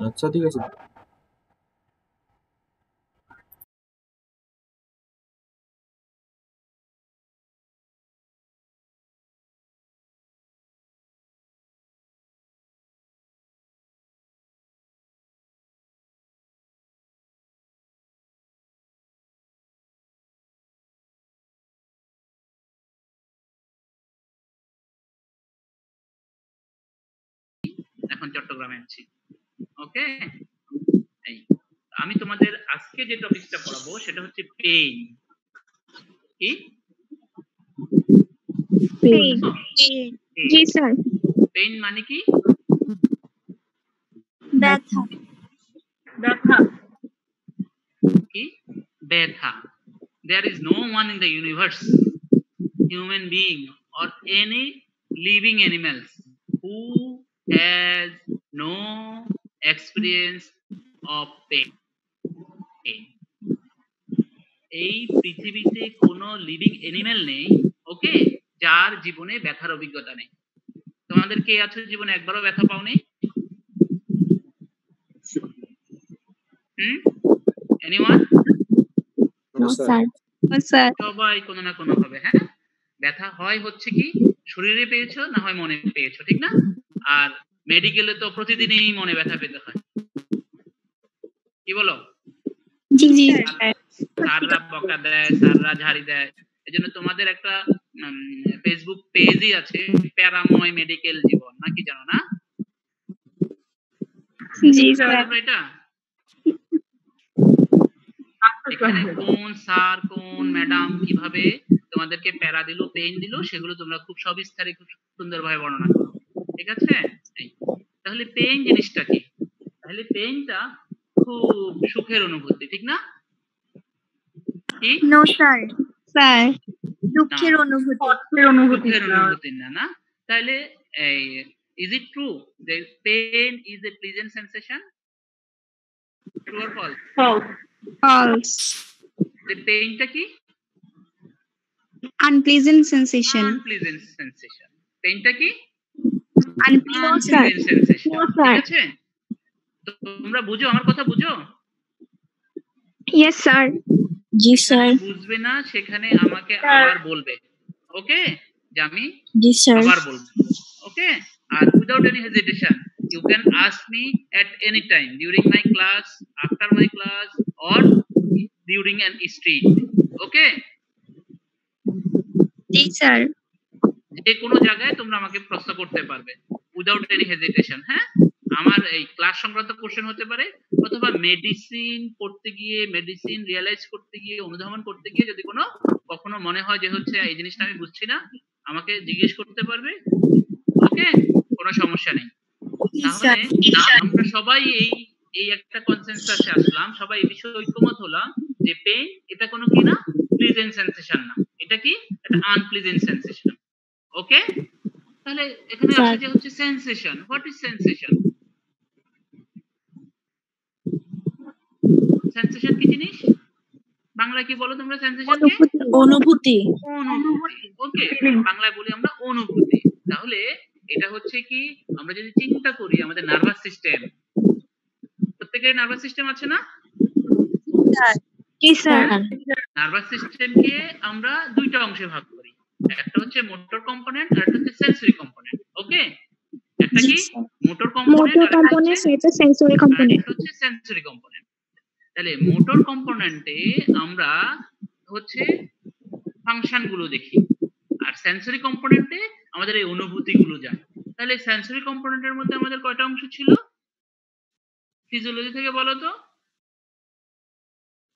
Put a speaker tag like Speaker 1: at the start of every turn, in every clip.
Speaker 1: আচ্ছা ঠিক আছে।
Speaker 2: এখন চট্টগ্রামে আছি। ওকে, আমি তোমাদের আজকে যে টপিকটা পড়াবো সেটা হচ্ছে পেইন। কি?
Speaker 3: পেইন। জি স্যার।
Speaker 2: পেইন মানে কি?
Speaker 3: ব্যথা।
Speaker 4: ব্যথা।
Speaker 2: কি? ব্যথা। There is no one in the universe, human being or any living animals who has no experience of pain. এই পৃথিবীতে কোনো লিভিং এনিম্যাল নেই, ওকে, যার জীবনে ব্যথার অভিজ্ঞতা নেই। তোমাদের কে আছো জীবনে একবারও ব্যথা পাওনি? এনিওয়ান? সবাই কোনো না কোনো ভাবে, হ্যাঁ, ব্যথা হয় হচ্ছে কি শরীরে পেয়েছো না হয় মনে পেয়েছো, ঠিক না? আর মেডিকেলে তো প্রতিদিনই মনে ব্যথা পেতে হয়, কি বলো?
Speaker 3: জি জি
Speaker 2: স্যাররা বকা দেয়, স্যাররা ঝাড়ি দেয়। এজন্য তোমাদের একটা ফেসবুক পেজই আছে, প্যারাময় মেডিকেল জীবন, নাকি জানো না?
Speaker 3: জি স্যার।
Speaker 2: এটা এখানে কোন স্যার কোন ম্যাডাম কিভাবে তোমাদেরকে প্যারা দিল, পেইন দিল, সেগুলো তোমরা খুব সবিস্তারে খুব সুন্দরভাবে বর্ণনা করো, ঠিক আছে? তাহলে পেইন জিনিসটা কি? তাহলে পেইনটা খুব সুখের অনুভূতি, ঠিক না? কি?
Speaker 3: No sir. স্যার দুঃখের অনুভূতি।
Speaker 2: দুঃখের অনুভূতি না, না? তাহলে এই is it true that pain is a pleasant sensation? True or false?
Speaker 3: False.
Speaker 2: The painটা কি?
Speaker 3: Unpleasant sensation.
Speaker 2: Unpleasant sensation. পেইনটা কি?
Speaker 3: Unpleasant
Speaker 2: sensation. ঠিক আছে? তো তোমরা বুঝো, আমার কথা বুঝো?
Speaker 3: Yes sir. জি স্যার।
Speaker 2: বুঝবে না সেখানে আমাকে আবার বলবে, ওকে? যে আমি
Speaker 3: জি স্যার।
Speaker 2: আবার বলবো, ওকে? আর without any hesitation you can ask me at any time during my class, after my class or during an street, okay?
Speaker 3: G sir.
Speaker 2: যে কোনো জায়গায় তোমরা আমাকে প্রশ্ন করতে পারবে উইদাউট এনি হেজিটেশন, হ্যাঁ? আমার এই ক্লাস সংক্রান্ত কোশ্চেন হতে পারে, অথবা মেডিসিন পড়তে গিয়ে, মেডিসিন রিয়ালাইজ করতে গিয়ে, অনুধাবন করতে গিয়ে যদি কোনো কখনো মনে হয় যে হচ্ছে এই জিনিসটা আমি বুঝছি না, আমাকে জিজ্ঞেস করতে পারবে, ওকে? কোনো সমস্যা নেই। তাহলে আমরা সবাই এই একটা কনসেনসাসে আসলাম, সবাই এই বিষয়ে ঐকমত হলাম যে পেইন এটা কোনো কি না, প্লিজেন্ট সেন্সেশন না, এটা কি একটা আনপ্লিজেন্ট সেন্সেশন, ওকে? তাহলে এখানে আসে যে হচ্ছে sensation. What is sensation? Sensation কি জিনিস? বাংলায় কি বলো তোমরা সেন্সেশন কে?
Speaker 3: অনুভূতি।
Speaker 2: অনুভূতি, ওকে? বাংলায় বলি আমরা অনুভূতি। তাহলে এটা হচ্ছে কি, আমরা যদি চিন্তা করি আমাদের নার্ভাস সিস্টেম, প্রত্যেকের নার্ভাস সিস্টেম আছে না?
Speaker 3: জি স্যার।
Speaker 2: নার্ভাস সিস্টেমকে আমরা দুইটা অংশে ভাগ করি, একটা হচ্ছে মোটর কম্পোনেন্ট আর একটা হচ্ছে সেন্সরি কম্পোনেন্ট, ওকে? একটা কি মোটর কম্পোনেন্ট আর একটা হচ্ছে
Speaker 3: সেন্সরি কম্পোনেন্ট।
Speaker 2: হচ্ছে সেন্সরি কম্পোনেন্ট। তাহলে মোটর কম্পোনেন্টে আমরা হচ্ছে ফাংশন গুলো দেখি, আর সেন্সরি কম্পোনেন্টে আমাদের এই অনুভূতি গুলো যায়। তাহলে সেন্সরি কম্পোনেন্টের মধ্যে আমাদের কয়টা অংশ ছিল? ফিজিওলজি থেকে বলো তো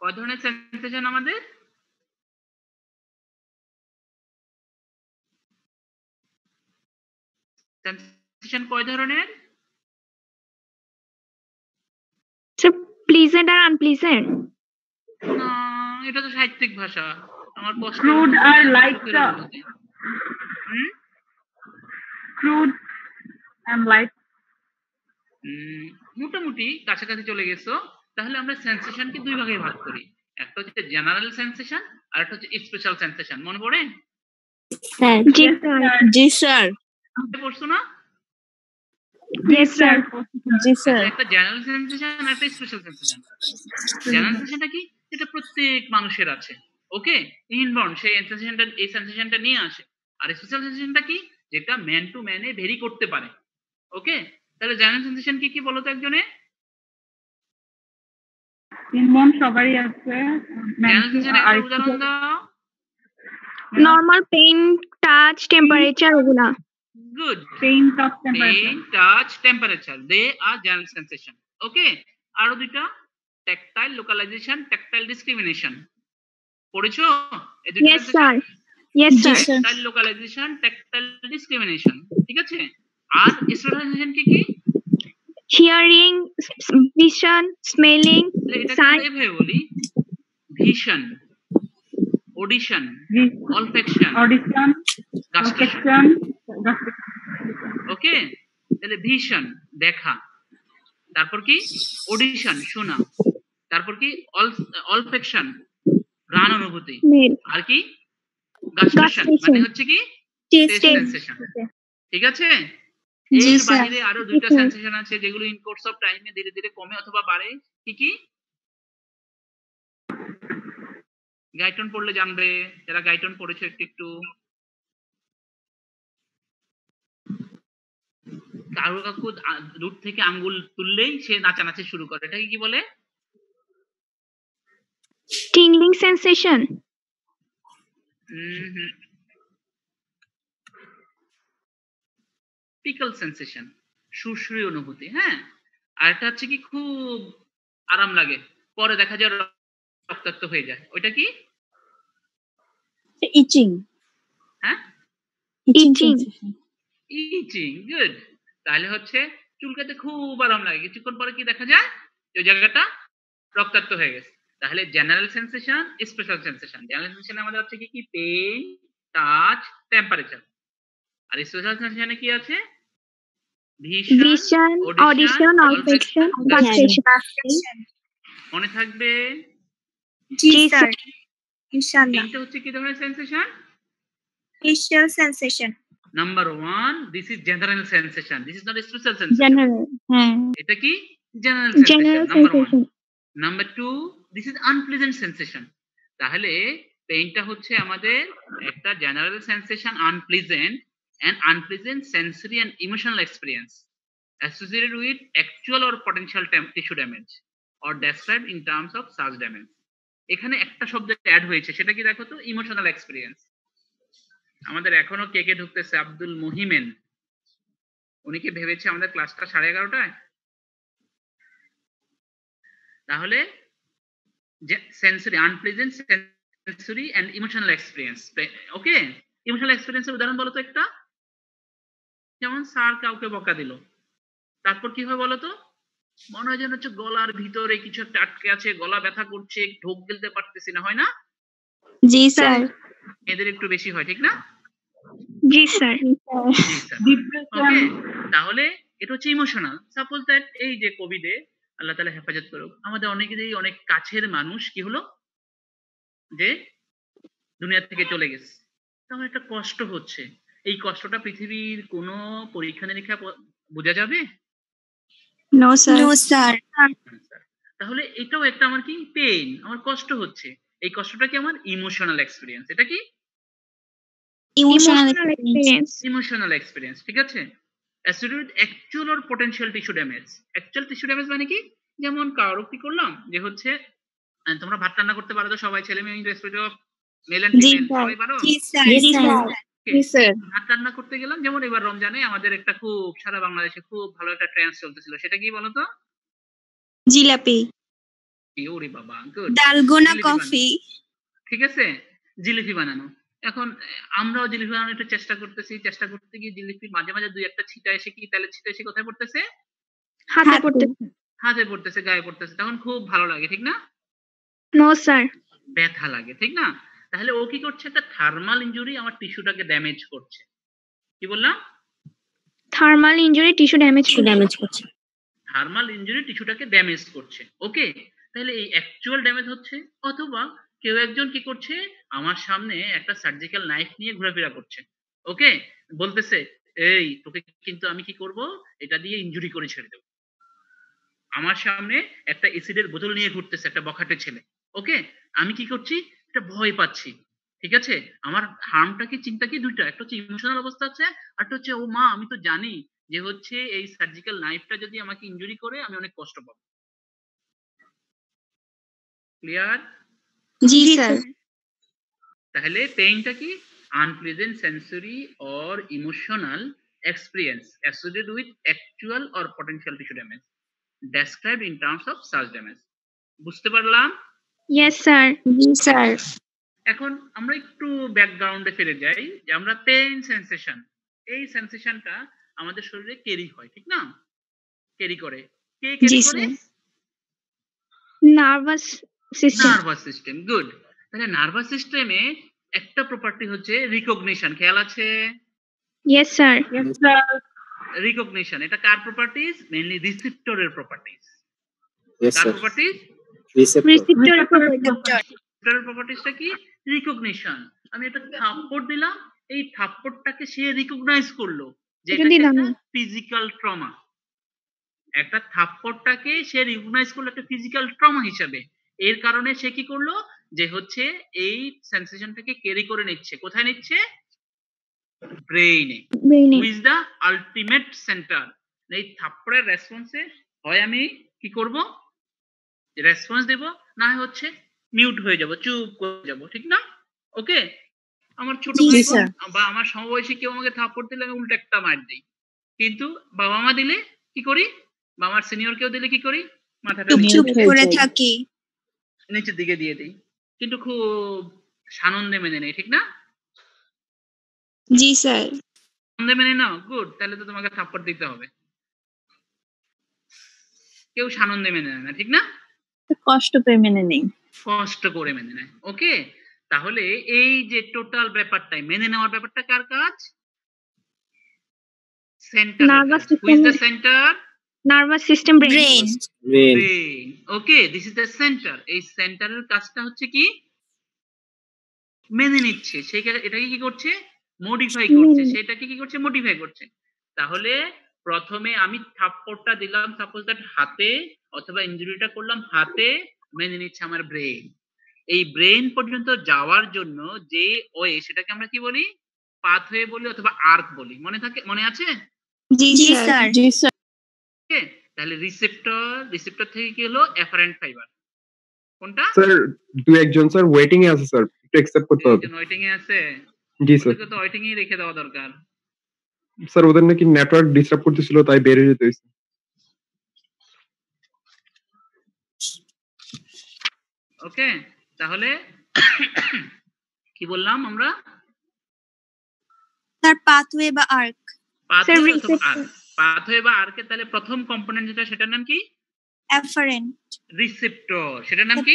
Speaker 2: কয় ধরনের সেন্সেশন আমাদের? সেন্সেশন কয় ধরনের?
Speaker 3: প্লিজেন্ট আর আনপ্লিজেন্ট।
Speaker 2: না, এটা তো সাহিত্যিক ভাষা, আমার কষ্ট।
Speaker 4: ক্রুড আর লাইটটা। Crude and light.
Speaker 2: মোটামুটি কাছাকাছি চলে গেছো। তাহলে আমরা সেন্সেশনকে দুই ভাগে ভাগ করি, একটা হচ্ছে জেনারেল সেন্সেশন আর একটা হচ্ছে স্পেশাল সেন্সেশন। মনে পড়ে?
Speaker 3: জি স্যার।
Speaker 2: পড়ছো না?
Speaker 3: Yes, sir.
Speaker 1: জি স্যার
Speaker 2: তাহলে একটা জেনারেল সেন্সেশন একটা স্পেশাল সেন্সেশন। জেনারেল সেন্সেশনটা কি? এটা প্রত্যেক মানুষের আছে। ওকে, ইনবর্ন সেই সেন্সেশনটা এই সেন্সেশনটা নিয়ে আসে। আর স্পেশাল সেন্সেশনটা কি? যেটা ম্যান টু ম্যানে ভেরি করতে পারে। ওকে, তাহলে জেনারেল সেন্সেশন কি কি বলো তো একজনে?
Speaker 4: ইনবর্ন সবারই আছে।
Speaker 2: জেনারেল সেন্সেশন
Speaker 4: আর
Speaker 2: একটা উদাহরণ দাও।
Speaker 3: Normal pain, touch, temperature ওগুলা।
Speaker 2: Good.
Speaker 4: Pain touch
Speaker 2: pain, touch, temperature, they are general sensation. Okay, আরো দুইটা, ট্যাকটাইল লোকালাইজেশন, ট্যাকটাইল ডিসক্রিমিনেশন। পড়েছো? এই দুটো
Speaker 3: Yes, sir. Yes,
Speaker 1: জি
Speaker 3: sir.
Speaker 1: Sir
Speaker 2: tactile localisation, tactile discrimination. ঠিক আছে? আর স্পেশালাইজেশন কি কি?
Speaker 3: Hearing, vision, smelling,
Speaker 2: তাহলে এটাকে
Speaker 3: sight.
Speaker 2: আমরা এভাবে বলি, ভিশন, অডিশন, অলফেকশন,
Speaker 4: অডিশন,
Speaker 2: গাস্টেশন।
Speaker 4: পারসেপশন,
Speaker 2: ওকে, তাহলে ভিশন দেখা, তারপর কি অডিশন শোনা, তারপর কি অলফেকশন ঘ্রাণ অনুভূতি,
Speaker 3: Smell.
Speaker 2: আর কি গাস্টেশন মানে হচ্ছে কি টেস্ট
Speaker 3: Taste.
Speaker 2: সেন্সেশন। ঠিক আছে?
Speaker 1: জি
Speaker 2: এর
Speaker 1: স্যার
Speaker 2: বাইরে আরো দুইটা
Speaker 3: হুম।
Speaker 2: সেন্সেশন আছে যেগুলো ইন কোর্স অফ টাইমে ধীরে ধীরে কমে অথবা বাড়ে। কি কি? গাইটন পড়লে জানবে, যারা গাইটন পড়েছো একটু একটু। কারো কাকু দূর থেকে আঙ্গুল তুললেই সে নাচানাচি শুরু করে, এটাকে কি বলে?
Speaker 3: Tingling sensation.
Speaker 2: পিকল সেন্সেশন, সুশ্রী অনুভূতি। হ্যাঁ, আর এটা হচ্ছে কি খুব আরাম লাগে, পরে দেখা যায় রক্তাক্ত হয়ে যায়, ওইটা কি?
Speaker 1: ইচিং
Speaker 2: হ্যাঁ,
Speaker 3: Itching.
Speaker 2: ইচিং। গুড। তাহলে হচ্ছে চুলকাতে খুব আরাম লাগে, কিছুক্ষণ পরে কি দেখা যায় ওই জায়গাটা রক্তাক্ত হয়ে গেছে। তাহলে general sensation, special sensation. General sensation আমাদের হচ্ছে কি কি পেইন, টাচ, টেম্পারেচার। আর স্পেশাল সেন্সেশনে কি আছে?
Speaker 3: Vision, audition, olfaction, gustation.
Speaker 2: মনে থাকবে?
Speaker 3: জি স্যার। ইনশাআল্লাহ।
Speaker 2: তিনটা হচ্ছে কি ধরনের sensation?
Speaker 3: Facial sensation.
Speaker 2: Number 1, this is general sensation, this is not special sensation.
Speaker 3: General. হ্যাঁ।
Speaker 2: এটা কি general
Speaker 3: General
Speaker 2: sensation number 1।
Speaker 3: sensation.
Speaker 2: Number 2, this is unpleasant sensation. তাহলে পেইনটা হচ্ছে আমাদের একটা general sensation, unpleasant and unpleasant sensory and emotional experience associated with actual or potential tissue damage or described in terms of such damage. এখানে একটা শব্দ add হয়েছে, সেটা কি দেখো তো? Emotional experience. আমাদের এখনো কে কে ঢুকতেছে? আব্দুল মহিমেন, উনি কি ভেবেছে আমাদের ক্লাসটা 11:30টায়? তাহলে sensory, unpleasant sensory and emotional experience. Okay, emotional এক্সপিরিয়েন্সের উদাহরণ বলো তো একটা। যেমন স্যার কাউকে বকা দিল, তারপর কি হয় বলো তো? মনে হয় যেন হচ্ছে গলার ভিতরে কিছু একটা আটকে আছে, গলা ব্যথা করছে, ঢোক গিলতে পারতেছি না, হয় না?
Speaker 1: জি স্যার
Speaker 2: এদের একটু বেশি হয়, ঠিক না?
Speaker 3: জি স্যার।
Speaker 2: জি স্যার। ওকে, তাহলে এটা হচ্ছে ইমোশনাল। সাপোজ দ্যাট এই যে কোভিডে, আল্লাহ তাআলা হেফাজত করুক, আমাদের অনেকেরই অনেক কাছের মানুষ কি হলো যে দুনিয়া থেকে চলে গেছে, তখন একটা কষ্ট হচ্ছে। এই কষ্টটা পৃথিবীর কোনো পরীক্ষা নিরীক্ষা বোঝা যাবে?
Speaker 1: No sir
Speaker 3: no sir.
Speaker 2: তাহলে এটাও একটা আমার কি পেইন, আমার কষ্ট হচ্ছে। এই কষ্টটা কি আমার ইমোশনাল এক্সপিরিয়েন্স। এটা কি
Speaker 1: emotional
Speaker 3: Emotional experience.
Speaker 2: Emotional experience. ঠিক আছে? Associated actual or potential tissue damage. Actual tissue damage মানে কি? যেমন কারো কি করলাম যে হচ্ছে তোমরা ভাত রান্না করতে পারো তো সবাই, ছেলে মেয়ে ইনরেসপেক্ট অফ মেল এন্ড
Speaker 1: জি,
Speaker 2: ফিমেল,
Speaker 1: স্যার।
Speaker 2: সবাই পারো?
Speaker 3: জি স্যার।
Speaker 1: জি স্যার জি স্যার
Speaker 2: ভাত রান্না করতে গেলাম, যেমন এবার রমজানে আমাদের একটা খুব সারা বাংলাদেশে খুব ভালো একটা ট্রেন্ড চলতেছিল, সেটা কি বলতো?
Speaker 1: জিলাপি
Speaker 2: ওরে বাবা, গুড।
Speaker 3: Dalgona
Speaker 2: jalebi
Speaker 3: coffee.
Speaker 2: ঠিক আছে, জিলিপি বানানো। এখন আমরাও জিলিপি বানানোর একটু চেষ্টা করতেছি, চেষ্টা করতে গিয়ে জিলিপি মাঝে মাঝে দুই একটা ছিটা এসে কি তেলের ছিটা এসে কোথায় পড়তেছে?
Speaker 3: হাতে পড়তে।
Speaker 2: হাতে পড়তেছে, গায়ে পড়তেছে, তখন খুব ভালো লাগে, ঠিক না?
Speaker 3: No sir.
Speaker 2: ব্যথা লাগে, ঠিক না? তাহলে ও কি করছে? একটা থার্মাল ইনজুরি আমার টিস্যুটাকে ড্যামেজ করছে। কি বললাম?
Speaker 3: থার্মাল ইনজুরি টিস্যু ড্যামেজ
Speaker 1: করছে
Speaker 2: থার্মাল ইনজুরি টিস্যুটাকে ড্যামেজ করছে। ওকে, তাহলে এই অ্যাকচুয়াল ড্যামেজ হচ্ছে, অথবা কেউ একজন কি করছে আমার সামনে একটা সার্জিক্যাল নাইফ নিয়ে ঘোরাফেরা করছে। ওকে, বলতেছে এই তোকে কিন্তু আমি কি করব, এটা দিয়ে ইনজুরি করে ছেড়ে দেবো। আমার সামনে একটা অ্যাসিডের বোতল নিয়ে ঘুরতেছে একটা বখাটে ছেলে, ওকে, আমি কি করছি, একটা ভয় পাচ্ছি, ঠিক আছে, আমার হার্মটা কি, চিন্তা কি দুইটা, একটা হচ্ছে ইমোশনাল অবস্থা আছে, আর একটা হচ্ছে ও মা আমি তো জানি যে হচ্ছে এই সার্জিক্যাল নাইফটা যদি আমাকে ইনজুরি করে আমি অনেক কষ্ট পাবো। ক্লিয়ার?
Speaker 1: জি স্যার।
Speaker 2: তাহলে পেইনটা কি, unpleasant sensory or emotional experience associated with actual or potential tissue damage described in terms of such damage. বুঝতে পারলাম?
Speaker 3: Yes sir.
Speaker 1: জি স্যার।
Speaker 2: এখন আমরা একটু ব্যাকগ্রাউন্ডে ফিরে যাই, যে আমরা পেইন সেন্সেশন, এই সেন্সেশনটা আমাদের শরীরে ক্যারি হয়, ঠিক না? ক্যারি করে কে, ক্যারি
Speaker 1: জি
Speaker 2: করে?
Speaker 1: Sir.
Speaker 3: Nervous system.
Speaker 2: Nervous system. Good. তাহলে নার্ভাস সিস্টেমে একটা প্রপার্টি হচ্ছে রিকগনিশন, খেয়াল আছে?
Speaker 3: Yes sir.
Speaker 4: Yes, sir.
Speaker 2: Recognition, এটা কার প্রপার্টিজ? মেইনলি রিসেপ্টরের প্রপার্টিজ।
Speaker 5: Yes,
Speaker 2: কার
Speaker 5: sir.
Speaker 2: প্রপার্টিজ?
Speaker 3: রিসিপ্টর
Speaker 2: রিসেপ্টরের প্রপার্টিজটা কি? রিকগনিশন। আমি একটা থাপ্পড় দিলাম, এই থাপ্পড়টাকে সে রিকগনাইজ করলো যে এটা
Speaker 3: এটা
Speaker 2: একটা
Speaker 3: দিলাম।
Speaker 2: Physical trauma. একটা থাপ্পড়টাকে সে রিকগনাইজ করলো একটা ফিজিক্যাল ট্রমা হিসেবে। এর কারণে সে কি করলো, যে হচ্ছে এই সেন্সেশনটাকে ক্যারি করে নিচ্ছে, কোথায় নিচ্ছে? ব্রেইনে।
Speaker 3: ব্রেইনে।
Speaker 2: Who is the ultimate centre. এই থাপ্পড়ের রেসপন্সে হয় আমি কি করব, রেসপন্স দেব, না হয় হচ্ছে মিউট হয়ে যাব, চুপ করে যাব, ঠিক না? ওকে, আমার ছোট
Speaker 1: জি,
Speaker 2: ভাই
Speaker 1: স্যার।
Speaker 2: বা আমার সমবয়সী কেউ আমাকে থাপ্পড় দিলে আমি উল্টো একটা মার দিই, কিন্তু বাবা মা দিলে কি করি, বা আমার সিনিয়র কেউ দিলে কি করি, মাথাটা
Speaker 1: চুপ করে থাকি।
Speaker 2: নিচের দিকে দিয়ে দিই, কিন্তু খুব সানন্দে মেনে নেই, ঠিক না?
Speaker 1: জি স্যার।
Speaker 2: সানন্দে মেনে নাও, গুড, তাহলে তো তোমাকে থাপ্পড় দিতে হবে। কেউ সানন্দে মেনে নেয় না, ঠিক না?
Speaker 3: কষ্ট পেয়ে মেনে নেই।
Speaker 2: কষ্ট করে মেনে নেয়। ওকে, তাহলে এই যে টোটাল ব্যাপারটাই মেনে নেওয়ার ব্যাপারটা কার কাজ? Centre.
Speaker 3: Nervous
Speaker 2: who is the
Speaker 3: system.
Speaker 2: Centre?
Speaker 3: Nervous system brain.
Speaker 5: Brain.
Speaker 2: Brain. Okay, this is the centre. এই সেন্টারের কাজটা হচ্ছে কি, মেনে নিচ্ছে, এটাকে কি করছে, মডিফাই করছে, সেটাকে কি করছে, মডিফাই করছে। তাহলে প্রথমে আমি থাপ্পড়টা দিলাম সাপোজ দ্যাট হাতে, অথবা ইনজুরিটা করলাম হাতে, মেনে নিচ্ছে আমার ব্রেইন। এই ব্রেইন পর্যন্ত যাওয়ার জন্য যে ওয়ে, সেটাকে আমরা কি বলি, পাথওয়ে বলি অথবা আর্ক বলি। মনে আছে?
Speaker 1: জি স্যার।
Speaker 4: জি স্যার।
Speaker 2: ওকে, তাহলে রিসেপ্টর থেকে কি হলো, এফারেন্ট ফাইবার। কোনটা?
Speaker 6: স্যার দুই একজন স্যার ওয়েটিং এ আছে স্যার, একটু অ্যাকসেপ্ট করতে হবে।
Speaker 2: ওয়েটিং এ আছে?
Speaker 6: জি স্যার।
Speaker 2: ওদেরকে তো ওয়েটিং এ রেখে দেওয়া দরকার।
Speaker 6: স্যার ওদের নাকি নেটওয়ার্ক ডিস্টার্ব করতেছিল, তাই বের হয়ে যেতে হয়েছে।
Speaker 2: ওকে, তাহলে কি বললাম আমরা?
Speaker 1: স্যার পাথওয়ে বা আর্ক।
Speaker 2: পাথওয়ে অথবা আর্ক। পাথওয়ে বা আর্কের তাহলে প্রথম কম্পোনেন্ট যেটা, সেটার নাম কি?
Speaker 1: এফারেন্ট।
Speaker 2: রিসেপ্টর। সেটার নাম কি?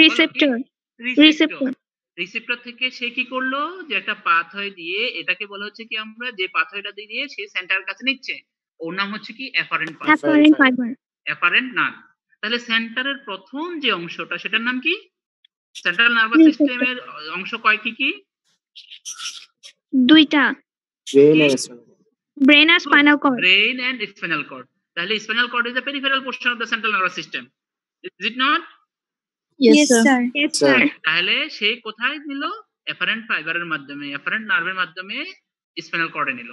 Speaker 3: রিসেপ্টর।
Speaker 2: রিসেপ্টর। রিসেপ্টর থেকে সে কি করলো, যে একটা পাথওয়ে দিয়ে, এটাকে বলা হচ্ছে কি, আমরা যে পাথওয়েটা দিয়ে সে সেন্টারের কাছে নিচ্ছে, ওর নাম হচ্ছে কি, এফারেন্ট ফাইবার, এফারেন্ট নার্ভ। তাহলে সেন্টারের প্রথম যে অংশটা, সেটার নাম কি? সেন্ট্রাল নার্ভাস সিস্টেমের অংশ কয়টি কি?
Speaker 3: দুইটা।
Speaker 5: Brain and spinal.
Speaker 3: ব্রেন আর spinal cord.
Speaker 2: Brain and spinal cord. তাহলে spinal cord is the peripheral portion of the central nervous system, is it not?
Speaker 1: Yes sir.
Speaker 3: Yes sir.
Speaker 2: তাহলে সে কোথায় নিল, এফারেন্ট ফাইবারের মাধ্যমে, এফারেন্ট নার্ভের মাধ্যমে স্পাইনাল কর্ডে নিল।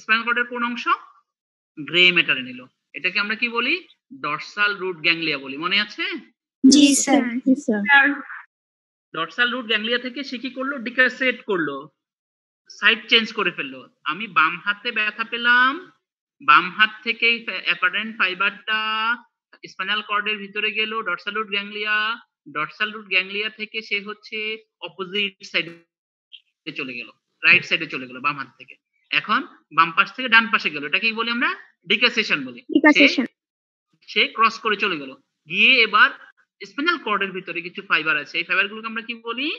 Speaker 2: স্পাইনাল কর্ডের কোন অংশ? গ্রে ম্যাটারে নিল। এটাকে আমরা কি বলি, ডরসাল রুট গ্যাংলিয়া বলি। মনে আছে?
Speaker 1: জি স্যার।
Speaker 2: ডরসাল রুট গ্যাংলিয়া থেকে সে কি করলো, ডিকাসেট করলো, সাইড চেঞ্জ করে ফেললো। আমি বাম হাতে ব্যথা পেলাম, বাম হাত থেকে অ্যাপারেন্ট ফাইবারটা স্পাইনাল কর্ডের ভিতরে গেল, dorsal root ganglia, dorsal root ganglia থেকে সে হচ্ছে অপোজিট সাইডে চলে গেল, রাইট সাইডে চলে গেল বাম হাত থেকে। এখন বাম পাশ থেকে ডান পাশে গেল, এটাকেই বলি আমরা ডিকাসেশন বলি। সে ক্রস করে চলে গেল, গিয়ে এবার স্পাইনাল কর্ডের ভিতরে কিছু ফাইবার আছে, এই ফাইবারগুলোকে আমরা কি বলি,